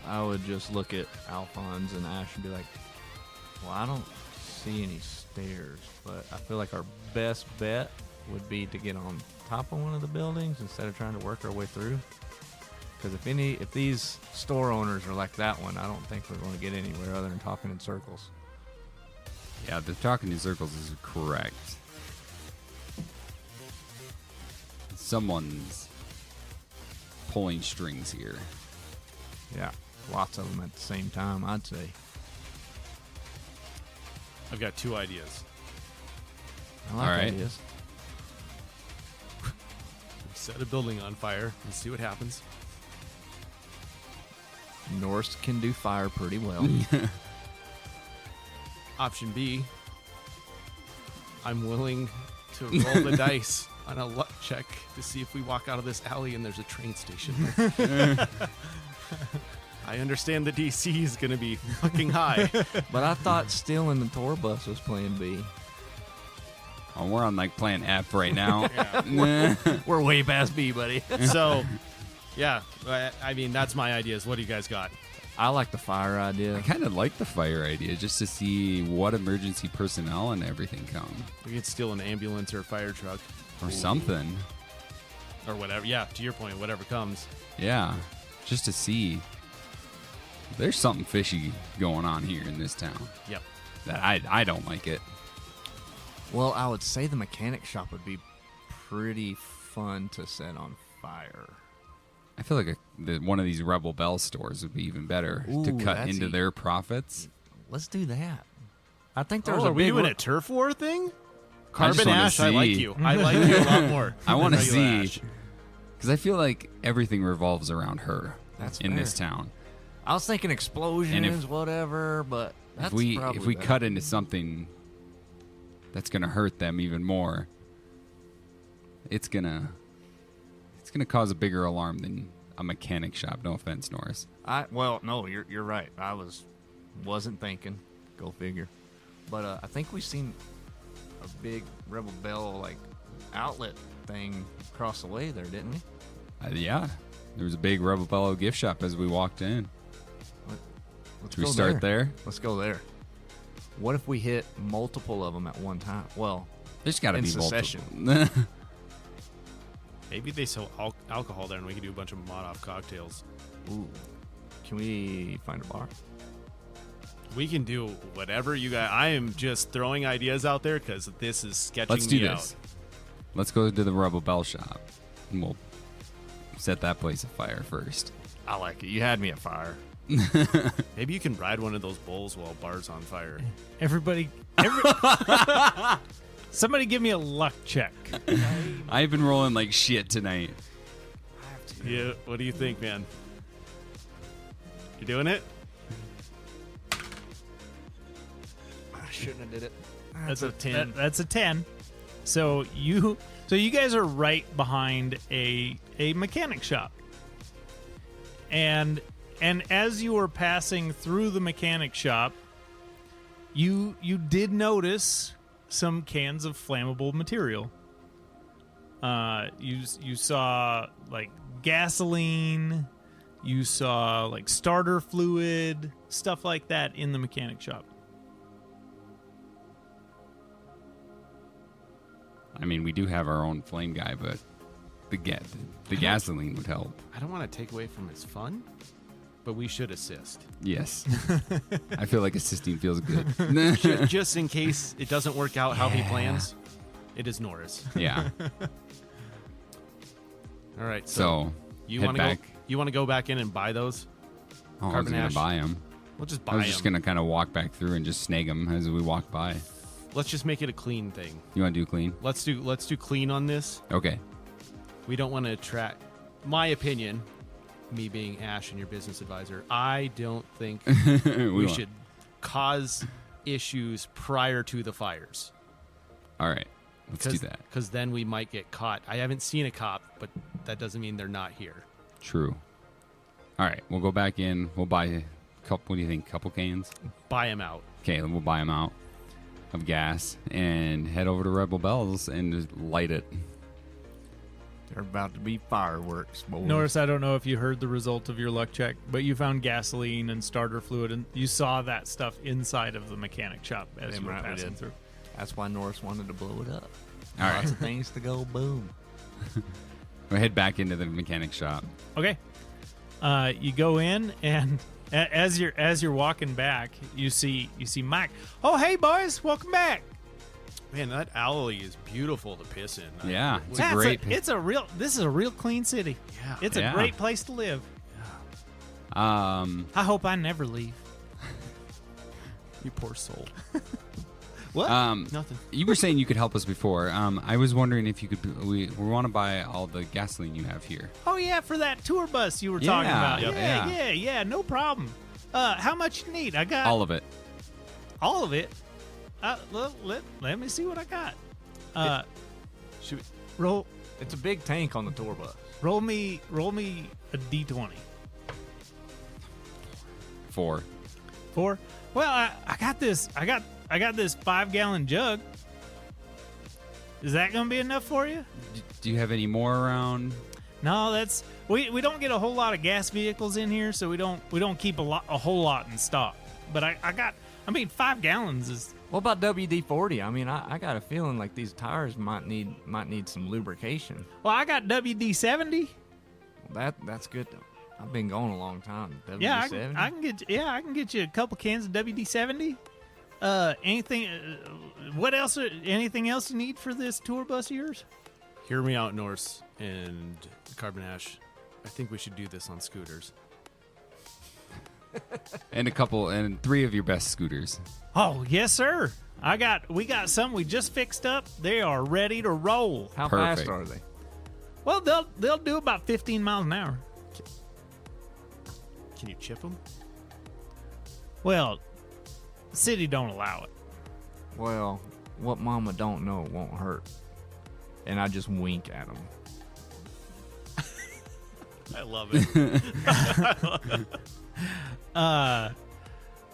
Speaker 2: I would just look at Alphonse and Ash and be like, well, I don't see any stairs, but I feel like our best bet would be to get on top of one of the buildings instead of trying to work our way through. Because if these store owners are like that one, I don't think we're going to get anywhere other than talking in circles.
Speaker 4: yeah, the talking in circles is correct. Someone's pulling strings here.
Speaker 2: Yeah, lots of them at the same time, I'd say.
Speaker 3: I've got 2 ideas.
Speaker 2: I like
Speaker 4: All right.
Speaker 2: ideas.
Speaker 3: We set a building on fire and see what happens.
Speaker 2: Norse can do fire pretty well.
Speaker 3: Option B, I'm willing to roll the dice on a luck check to see if we walk out of this alley and there's a train station. I understand the DC is going to be fucking high.
Speaker 2: But I thought stealing the tour bus was plan B.
Speaker 4: Oh, we're on like plan F right now.
Speaker 2: We're way past B, buddy.
Speaker 3: So, yeah, I mean, that's my ideas. What do you guys got?
Speaker 2: I like the fire idea.
Speaker 4: I kind of like the fire idea just to see what emergency personnel and everything come
Speaker 3: We could steal an ambulance or a fire truck
Speaker 4: or something.
Speaker 3: or whatever. Yeah, to your point, whatever comes.
Speaker 4: Yeah, just to see. There's something fishy going on here in this town
Speaker 3: Yep.
Speaker 4: that I don't like it.
Speaker 2: Well, I would say the mechanic shop would be pretty fun to set on fire.
Speaker 4: I feel like one of these Rebel Bell stores would be even better to
Speaker 2: Ooh,
Speaker 4: cut
Speaker 2: that's
Speaker 4: into
Speaker 2: e-
Speaker 4: their profits.
Speaker 2: Let's do that. I think there's
Speaker 3: Oh,
Speaker 2: a
Speaker 3: are we
Speaker 2: big
Speaker 3: doing
Speaker 2: ro-
Speaker 3: a turf war thing?
Speaker 4: I just
Speaker 3: Carbon
Speaker 4: wanna
Speaker 3: Ash, I like
Speaker 4: see.
Speaker 3: you. I like you a lot more.
Speaker 4: I want to
Speaker 3: than regular
Speaker 4: see
Speaker 3: Ash.
Speaker 4: because I feel like everything revolves around her
Speaker 2: That's
Speaker 4: in
Speaker 2: fair.
Speaker 4: this town.
Speaker 2: I was thinking explosions,
Speaker 4: if-
Speaker 2: whatever, but that's
Speaker 4: If we
Speaker 2: probably
Speaker 4: cut into something that's gonna hurt them even more, it's gonna cause a bigger alarm than a mechanic shop. No offense, Norris.
Speaker 2: No, you're right. I wasn't thinking. Go figure. But I think we've seen a big Rebel Bell like outlet thing across the way there, didn't we?
Speaker 4: Yeah, there was a big Rebel Bellow gift shop as we walked in.
Speaker 2: Let's
Speaker 4: Should we
Speaker 2: go
Speaker 4: start there?
Speaker 2: Let's go there. What if we hit multiple of them at one time? Well,
Speaker 4: There's got to
Speaker 2: in
Speaker 4: be
Speaker 2: succession.
Speaker 4: multiple.
Speaker 3: Maybe they sell alcohol there and we can do a bunch of mod-off cocktails.
Speaker 2: ooh, can we find a bar?
Speaker 3: We can do whatever you guys. I am just throwing ideas out there because this is sketching
Speaker 4: Let's do
Speaker 3: me
Speaker 4: this.
Speaker 3: out.
Speaker 4: Let's go to the Rebel Bell shop, and we'll set that place afire first.
Speaker 2: I like it. You had me at fire.
Speaker 3: Maybe you can ride one of those bulls while bar's on fire.
Speaker 1: Somebody give me a luck check.
Speaker 4: I've been rolling like shit tonight.
Speaker 3: Yeah, what do you think, man? You doing it?
Speaker 2: I shouldn't have did it.
Speaker 3: That's a 10.
Speaker 1: That's a 10. So you guys are right behind a mechanic shop. And as you were passing through the mechanic shop, you did notice some cans of flammable material. You saw like gasoline, you saw like starter fluid, stuff like that in the mechanic shop.
Speaker 4: I mean, we do have our own flame guy, but the gasoline would help.
Speaker 3: I don't want to take away from his fun, but we should assist.
Speaker 4: Yes. I feel like assisting feels good.
Speaker 3: Just in case it doesn't work out how he plans. It is Norris.
Speaker 4: Yeah.
Speaker 3: All right.
Speaker 4: So
Speaker 3: you
Speaker 4: head
Speaker 3: want to
Speaker 4: back.
Speaker 3: go? You want to go back in and buy those?
Speaker 4: Oh, I was
Speaker 3: Carbon
Speaker 4: going
Speaker 3: ash.
Speaker 4: to buy them.
Speaker 3: We'll just
Speaker 4: I
Speaker 3: buy
Speaker 4: was just
Speaker 3: them.
Speaker 4: going to kind of walk back through and just snag them as we walk by.
Speaker 3: Let's just make it a clean thing.
Speaker 4: You want to do clean?
Speaker 3: Let's do clean on this.
Speaker 4: Okay.
Speaker 3: We don't want to attract. My opinion, me being Ash and your business advisor, I don't think we should cause issues prior to the fires.
Speaker 4: All right. Let's do that.
Speaker 3: Because then we might get caught. I haven't seen a cop, but that doesn't mean they're not here.
Speaker 4: True. All right. We'll go back in. We'll buy a couple. What do you think? Couple cans?
Speaker 3: Buy them out.
Speaker 4: Okay. Then we'll buy them out of gas and head over to Rebel Bells and just light it.
Speaker 2: They're about to be fireworks, boys.
Speaker 1: Norris, I don't know if you heard the result of your luck check, but you found gasoline and starter fluid, and you saw that stuff inside of the mechanic shop as
Speaker 2: Damn
Speaker 1: you were
Speaker 2: right we
Speaker 1: passing
Speaker 2: did.
Speaker 1: through.
Speaker 2: That's why Norris wanted to blow it up.
Speaker 4: All right.
Speaker 2: Lots of things to go boom.
Speaker 4: We'll head back into the mechanic shop.
Speaker 1: Okay. You go in, and as you're walking back, you see Mike. Oh, hey boys, welcome back.
Speaker 3: Man, that alley is beautiful to piss in.
Speaker 4: Yeah. It's a
Speaker 1: Yeah,
Speaker 4: great.
Speaker 1: this is a real clean city.
Speaker 3: Yeah.
Speaker 1: It's a
Speaker 4: Yeah.
Speaker 1: great place to live. I hope I never leave.
Speaker 3: You poor soul.
Speaker 1: What?
Speaker 3: Nothing.
Speaker 4: You were saying you could help us before. I was wondering if you could. We want to buy all the gasoline you have here.
Speaker 1: Oh yeah, for that tour bus you were talking
Speaker 4: Yeah,
Speaker 1: about.
Speaker 4: yep.
Speaker 1: Yeah, no problem. How much you need? I got
Speaker 4: All of it.
Speaker 1: all of it. Let me see what I got.
Speaker 3: Should we,
Speaker 1: Roll
Speaker 2: It's a big tank on the tour bus.
Speaker 1: roll me a d20.
Speaker 4: 4.
Speaker 1: 4. Well, I got this. I got this 5-gallon jug. Is that gonna be enough for you?
Speaker 4: Do you have any more around?
Speaker 1: No, that's we don't get a whole lot of gas vehicles in here, so we don't keep a whole lot in stock. But I mean 5 gallons is.
Speaker 2: What about WD-40? I mean, I got a feeling like these tires might need some lubrication.
Speaker 1: Well, I got WD-70.
Speaker 2: That's good. I've been going a long time. WD-70.
Speaker 1: Yeah, I can get you a couple cans of WD-70. Anything? What else? Anything else you need for this tour bus of yours?
Speaker 3: hear me out, Norse and Carbon Ash. I think we should do this on scooters.
Speaker 4: And 3 of your best scooters.
Speaker 1: Oh yes, sir. We got some we just fixed up. They are ready to roll.
Speaker 2: How
Speaker 4: Perfect.
Speaker 2: fast are they?
Speaker 1: Well, they'll do about 15 miles an hour.
Speaker 3: Can you chip them?
Speaker 1: Well, the city don't allow it.
Speaker 2: Well, what mama don't know won't hurt. And I just wink at them.
Speaker 3: I love it.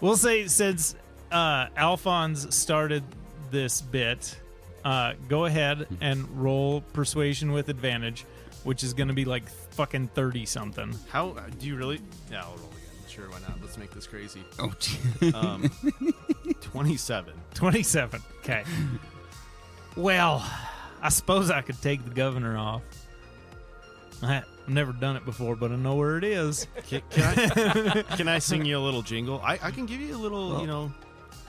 Speaker 1: We'll say since Alphonse started this bit, go ahead and roll persuasion with advantage, which is going to be like fucking 30 something.
Speaker 3: How do you really? Yeah, I'll roll again. Sure, why not? Let's make this crazy.
Speaker 4: Oh,
Speaker 3: 27.
Speaker 1: 27. Okay. Well, I suppose I could take the governor off. I've never done it before, but I know where it is.
Speaker 3: Can I sing you a little jingle? I can give you a little,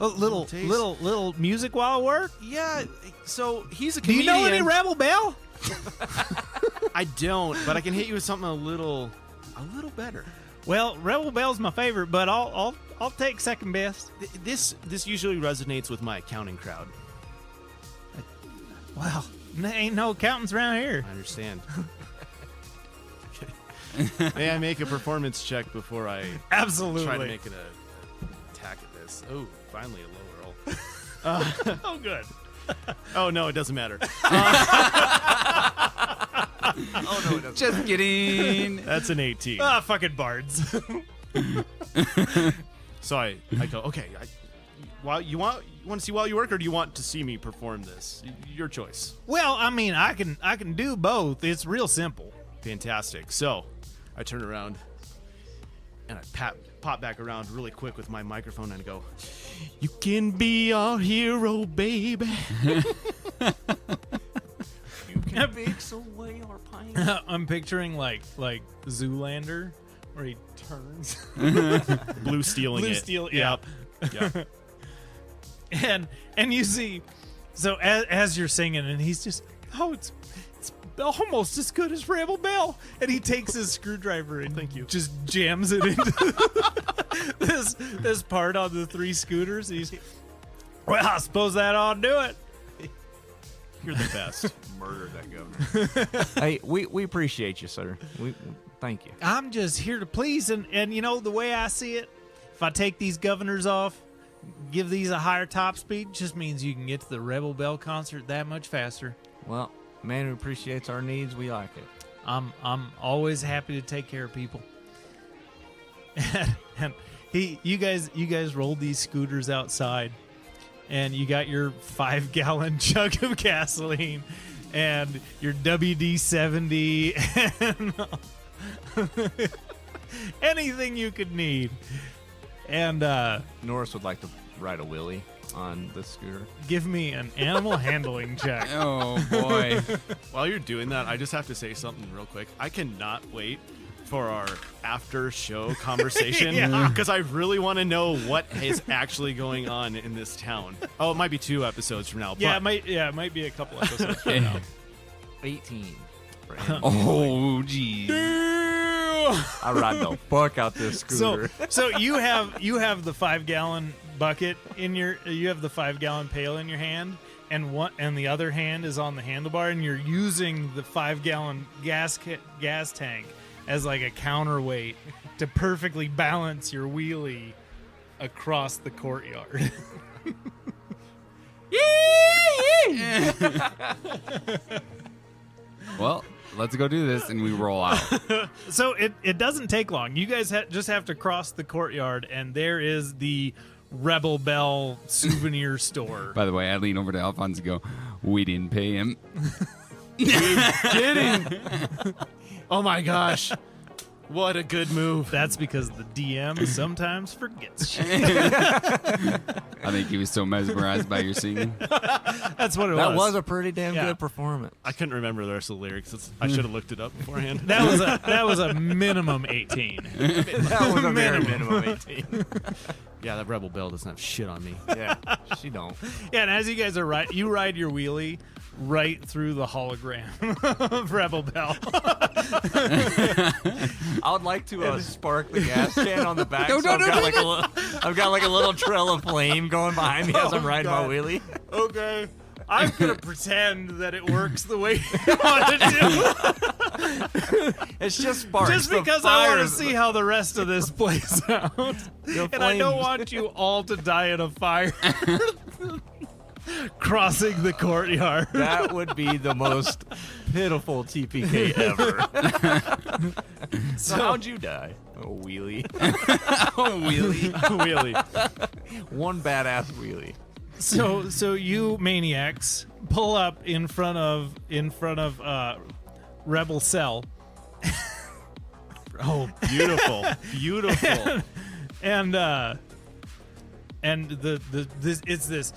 Speaker 1: A little
Speaker 3: taste.
Speaker 1: little music while I work.
Speaker 3: Yeah. So he's a
Speaker 1: Do you
Speaker 3: comedian.
Speaker 1: know any Rebel Bell?
Speaker 3: I don't, but I can hit you with something a little better.
Speaker 1: Well, Rebel Bell's my favorite, but I'll take second best.
Speaker 3: This usually resonates with my accounting crowd.
Speaker 1: Well, there ain't no accountants around here.
Speaker 3: I understand. May I make a performance check before I
Speaker 1: Absolutely.
Speaker 3: try to make an attack at this? Oh, finally a low roll.
Speaker 1: Oh, good.
Speaker 3: Oh, no, it doesn't matter.
Speaker 2: Oh no, it doesn't.
Speaker 4: Just kidding.
Speaker 3: That's an 18.
Speaker 1: Ah, fucking bards.
Speaker 3: So I go, okay, you want to see while you work, or do you want to see me perform this? Your choice.
Speaker 1: Well, I mean, I can do both. It's real simple.
Speaker 3: Fantastic. So I turn around and I pop back around really quick with my microphone and go, "You can be our hero, baby."
Speaker 2: Fix away our pain.
Speaker 1: I'm picturing like Zoolander, where he turns.
Speaker 3: Blue stealing
Speaker 1: Blue
Speaker 3: it.
Speaker 1: steel, yeah.
Speaker 3: Yep.
Speaker 1: and you see, so as you're singing, and he's just, it's almost as good as Rebel Bell, and he takes his screwdriver and just jams it into this part on the 3 scooters. Well, I suppose that ought to do it.
Speaker 3: You're the best.
Speaker 2: Murdered that governor. Hey, we appreciate you, sir. We thank you.
Speaker 1: I'm just here to please, and you know, the way I see it, if I take these governors off, give these a higher top speed, just means you can get to the Rebel Bell concert that much faster.
Speaker 2: Well, man who appreciates our needs, we like it.
Speaker 1: I'm always happy to take care of people. And you guys rolled these scooters outside, and you got your 5-gallon jug of gasoline and your WD-70 and anything you could need. And
Speaker 2: Norris would like to ride a wheelie on the scooter.
Speaker 1: give me an animal handling check.
Speaker 4: Oh boy.
Speaker 3: While you're doing that, I just have to say something real quick. I cannot wait for our after show conversation
Speaker 1: Yeah.
Speaker 3: because I really want to know what is actually going on in this town. Oh, it might be 2 episodes from now.
Speaker 1: Yeah,
Speaker 3: but
Speaker 1: it might be a couple episodes from now.
Speaker 2: 18. for him.
Speaker 4: Oh geez.
Speaker 2: I ride the fuck out this scooter.
Speaker 1: So you have the 5-gallon bucket in you have the 5-gallon pail in your hand, and the other hand is on the handlebar, and you're using the 5-gallon gas tank as like a counterweight to perfectly balance your wheelie across the courtyard.
Speaker 4: Well, let's go do this, and we roll out.
Speaker 1: So it doesn't take long. You guys just have to cross the courtyard, and there is the Rebel Bell souvenir store.
Speaker 4: By the way, I lean over to Alphonse and go, "We didn't pay him."
Speaker 3: kidding. Oh my gosh. What a good move.
Speaker 1: That's because the DM sometimes forgets shit.
Speaker 4: I think he was so mesmerized by your singing.
Speaker 1: That's what it
Speaker 2: That
Speaker 1: was.
Speaker 2: was a pretty damn
Speaker 1: Yeah.
Speaker 2: good performance.
Speaker 3: I couldn't remember the rest of the lyrics. I should have looked it up beforehand.
Speaker 1: That was a minimum 18.
Speaker 2: That was a very minimum 18.
Speaker 3: Yeah, that Rebel Bell doesn't have shit on me.
Speaker 2: Yeah, she don't.
Speaker 1: Yeah, and as you guys are you ride your wheelie right through the hologram of Rebel Bell.
Speaker 2: I would like to spark the gas can on the back.
Speaker 4: No,
Speaker 2: so
Speaker 4: no,
Speaker 2: I've
Speaker 4: no,
Speaker 2: got
Speaker 4: no,
Speaker 2: like I've got like a little trail of flame going behind me as I'm riding my
Speaker 1: God.
Speaker 2: wheelie.
Speaker 1: Okay. I'm going to pretend that it works the way you want it to.
Speaker 2: It's just sparks.
Speaker 1: Just
Speaker 2: The
Speaker 1: because I want to
Speaker 2: fires-
Speaker 1: see how the rest of this plays out.
Speaker 2: The
Speaker 1: And I don't
Speaker 2: flames.
Speaker 1: want you all to die in a fire crossing the courtyard.
Speaker 2: That would be the most pitiful TPK ever. So how'd you die? A wheelie.
Speaker 3: Wheelie.
Speaker 2: One badass wheelie.
Speaker 1: So you maniacs pull up in front of Rebel Cell.
Speaker 3: Oh, beautiful. Beautiful.
Speaker 1: And it's this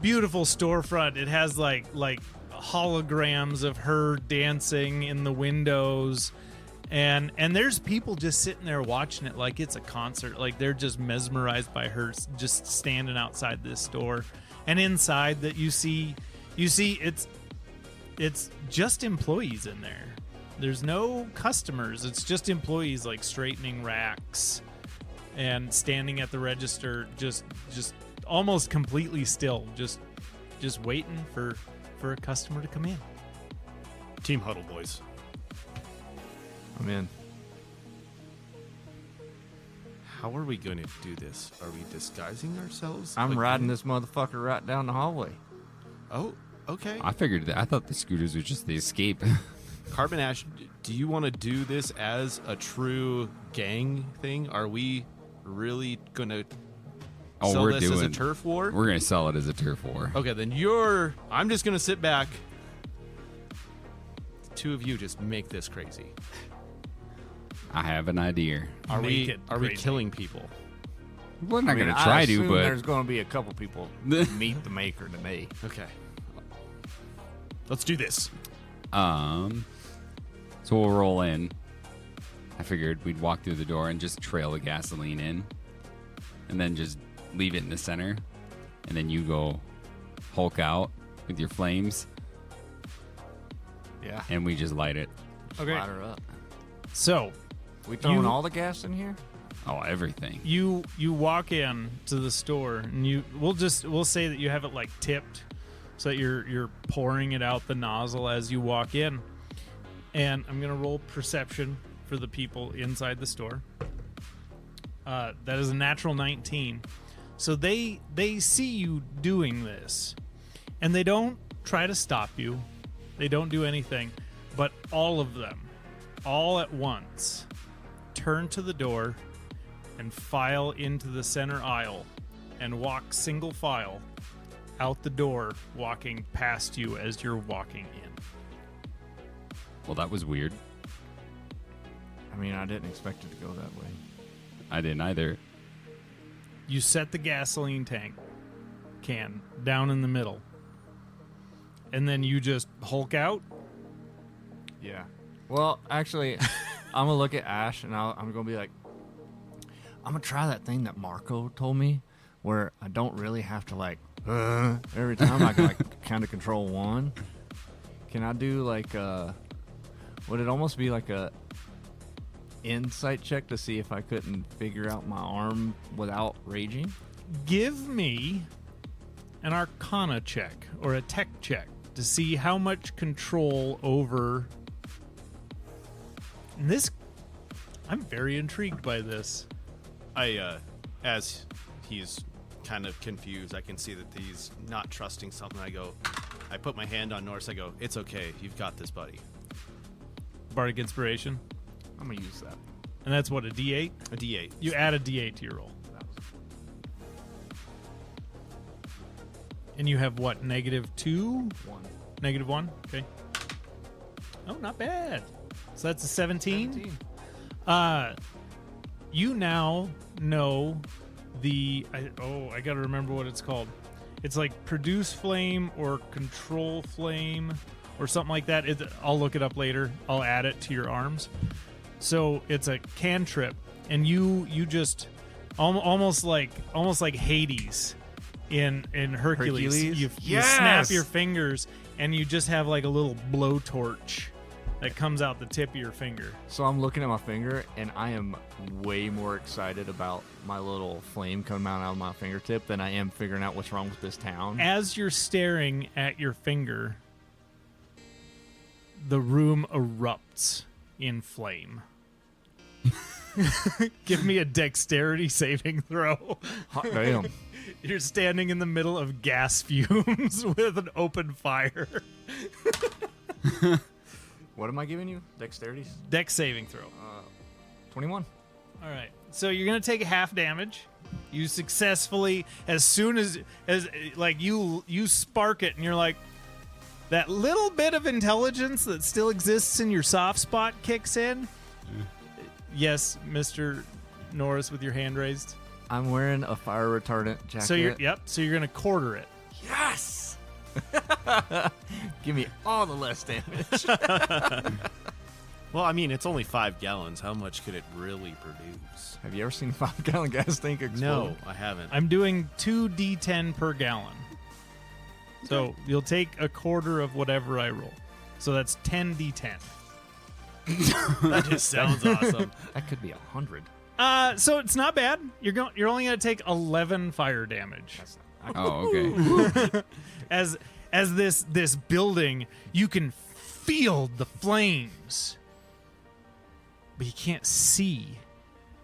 Speaker 1: beautiful storefront. It has like holograms of her dancing in the windows, and there's people just sitting there watching it like it's a concert. Like they're just mesmerized by her just standing outside this store. And inside that you see it's just employees in there. There's no customers. It's just employees like straightening racks and standing at the register, just almost completely still, just waiting for a customer to come in.
Speaker 3: Team huddle, boys.
Speaker 2: I'm in.
Speaker 3: How are we going to do this? Are we disguising ourselves?
Speaker 2: I'm
Speaker 3: again?
Speaker 2: riding this motherfucker right down the hallway.
Speaker 3: Oh, okay.
Speaker 4: I figured that. I thought the scooters were just the escape.
Speaker 3: Carbon Ash, do you want to do this as a true gang thing? Are we really going to sell this as a turf war?
Speaker 4: We're gonna sell it as a turf war.
Speaker 3: Okay, then I'm just going to sit back. The two of you just make this crazy.
Speaker 4: I have an idea.
Speaker 3: Are
Speaker 1: Make
Speaker 3: we
Speaker 1: it
Speaker 3: are we
Speaker 1: crazy.
Speaker 3: killing people?
Speaker 4: We're not gonna
Speaker 2: I
Speaker 4: try to,
Speaker 2: assume
Speaker 4: but
Speaker 2: there's going to be a couple people meet the maker today.
Speaker 3: Okay. Let's do this.
Speaker 4: so we'll roll in. I figured we'd walk through the door and just trail the gasoline in, and then just leave it in the center, and then you go Hulk out with your flames,
Speaker 2: Yeah.
Speaker 4: and we just light it.
Speaker 1: Okay.
Speaker 2: Light her up.
Speaker 1: So
Speaker 2: We throwing
Speaker 1: You-
Speaker 2: all the gas in here?
Speaker 4: Oh, everything.
Speaker 1: you walk in to the store, and we'll say that you have it like tipped, so that you're pouring it out the nozzle as you walk in. And I'm gonna roll perception for the people inside the store. That is a natural 19. So they see you doing this, and they don't try to stop you. They don't do anything, but all of them, all at once, turn to the door and file into the center aisle and walk single file out the door, walking past you as you're walking in.
Speaker 4: Well, that was weird.
Speaker 2: I mean, I didn't expect it to go that way.
Speaker 4: I didn't either.
Speaker 1: You set the gasoline tank can down in the middle, and then you just Hulk out.
Speaker 2: Yeah. Well, actually, I'm going to look at Ash, and I'm going to be like, I'm going to try that thing that Marco told me, where I don't really have to, like, every time I can, like, kind of control one. Can I do, like, would it almost be like a insight check to see if I couldn't figure out my arm without raging?
Speaker 1: Give me an Arcana check or a tech check to see how much control over. And this, I'm very intrigued by this.
Speaker 3: As he's kind of confused, I can see that he's not trusting something. I put my hand on Norris. I go, it's okay. You've got this, buddy.
Speaker 1: Bardic Inspiration,
Speaker 2: I'm going to use that.
Speaker 1: and that's what, a D8?
Speaker 3: A D8.
Speaker 1: You add a D8 to your roll. And you have what, -2?
Speaker 2: One.
Speaker 1: -1? Okay. Oh, not bad. So that's a 17? You now know I gotta remember what it's called. It's like produce flame or control flame or something like that. I'll look it up later. I'll add it to your arms. So it's a cantrip, and you just almost like Hades in Hercules.
Speaker 2: Hercules?
Speaker 1: You
Speaker 2: Yes!
Speaker 1: snap your fingers, and you just have like a little blowtorch that comes out the tip of your finger.
Speaker 2: So I'm looking at my finger, and I am way more excited about my little flame coming out of my fingertip than I am figuring out what's wrong with this town.
Speaker 1: As you're staring at your finger, the room erupts in flame. Give me a dexterity saving throw.
Speaker 2: Hot damn.
Speaker 1: You're standing in the middle of gas fumes with an open fire.
Speaker 2: What am I giving you? Dexterity?
Speaker 1: Dex saving throw.
Speaker 2: 21.
Speaker 1: All right. So you're going to take half damage. You successfully, as soon as like you spark it, and you're like, that little bit of intelligence that still exists in your soft spot kicks in. Yes, Mr. Norris, with your hand raised.
Speaker 2: I'm wearing a fire retardant jacket.
Speaker 1: So you're going to quarter it.
Speaker 2: Yes! Give me all the less damage.
Speaker 3: Well, I mean, it's only 5 gallons. How much could it really produce?
Speaker 2: Have you ever seen a 5-gallon gas tank explode?
Speaker 3: No, I haven't.
Speaker 1: I'm doing 2d10 per gallon. So you'll take a quarter of whatever I roll. So that's 10d10.
Speaker 3: That just sounds awesome.
Speaker 2: That could be 100.
Speaker 1: So it's not bad. You're only going to take 11 fire damage.
Speaker 2: That's not,
Speaker 4: Oh, okay.
Speaker 1: As this building, you can feel the flames, but you can't see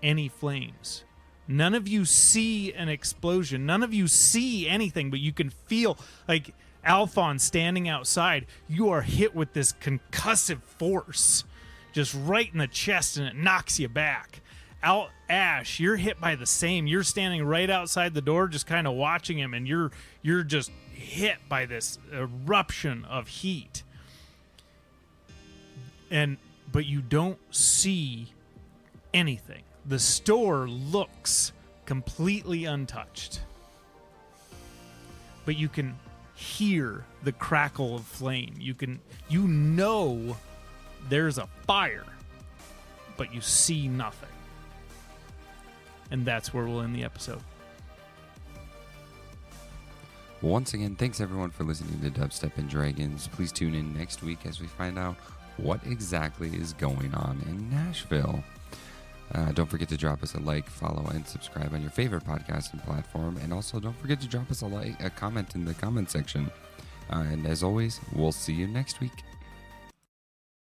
Speaker 1: any flames. None of you see an explosion. None of you see anything, but you can feel, like Alphonse standing outside, you are hit with this concussive force just right in the chest, and it knocks you back. Ash, you're hit by the same. You're standing right outside the door just kind of watching him, and you're just hit by this eruption of heat. But you don't see anything. The store looks completely untouched. But you can hear the crackle of flame. You know there's a fire, but you see nothing. And that's where we'll end the episode.
Speaker 4: Once again, thanks everyone for listening to Dubstep and Dragons. Please tune in next week as we find out what exactly is going on in Nashville. Don't forget to drop us a like, follow, and subscribe on your favorite podcasting platform. And also don't forget to drop us a comment in the comment section. And as always, we'll see you next week.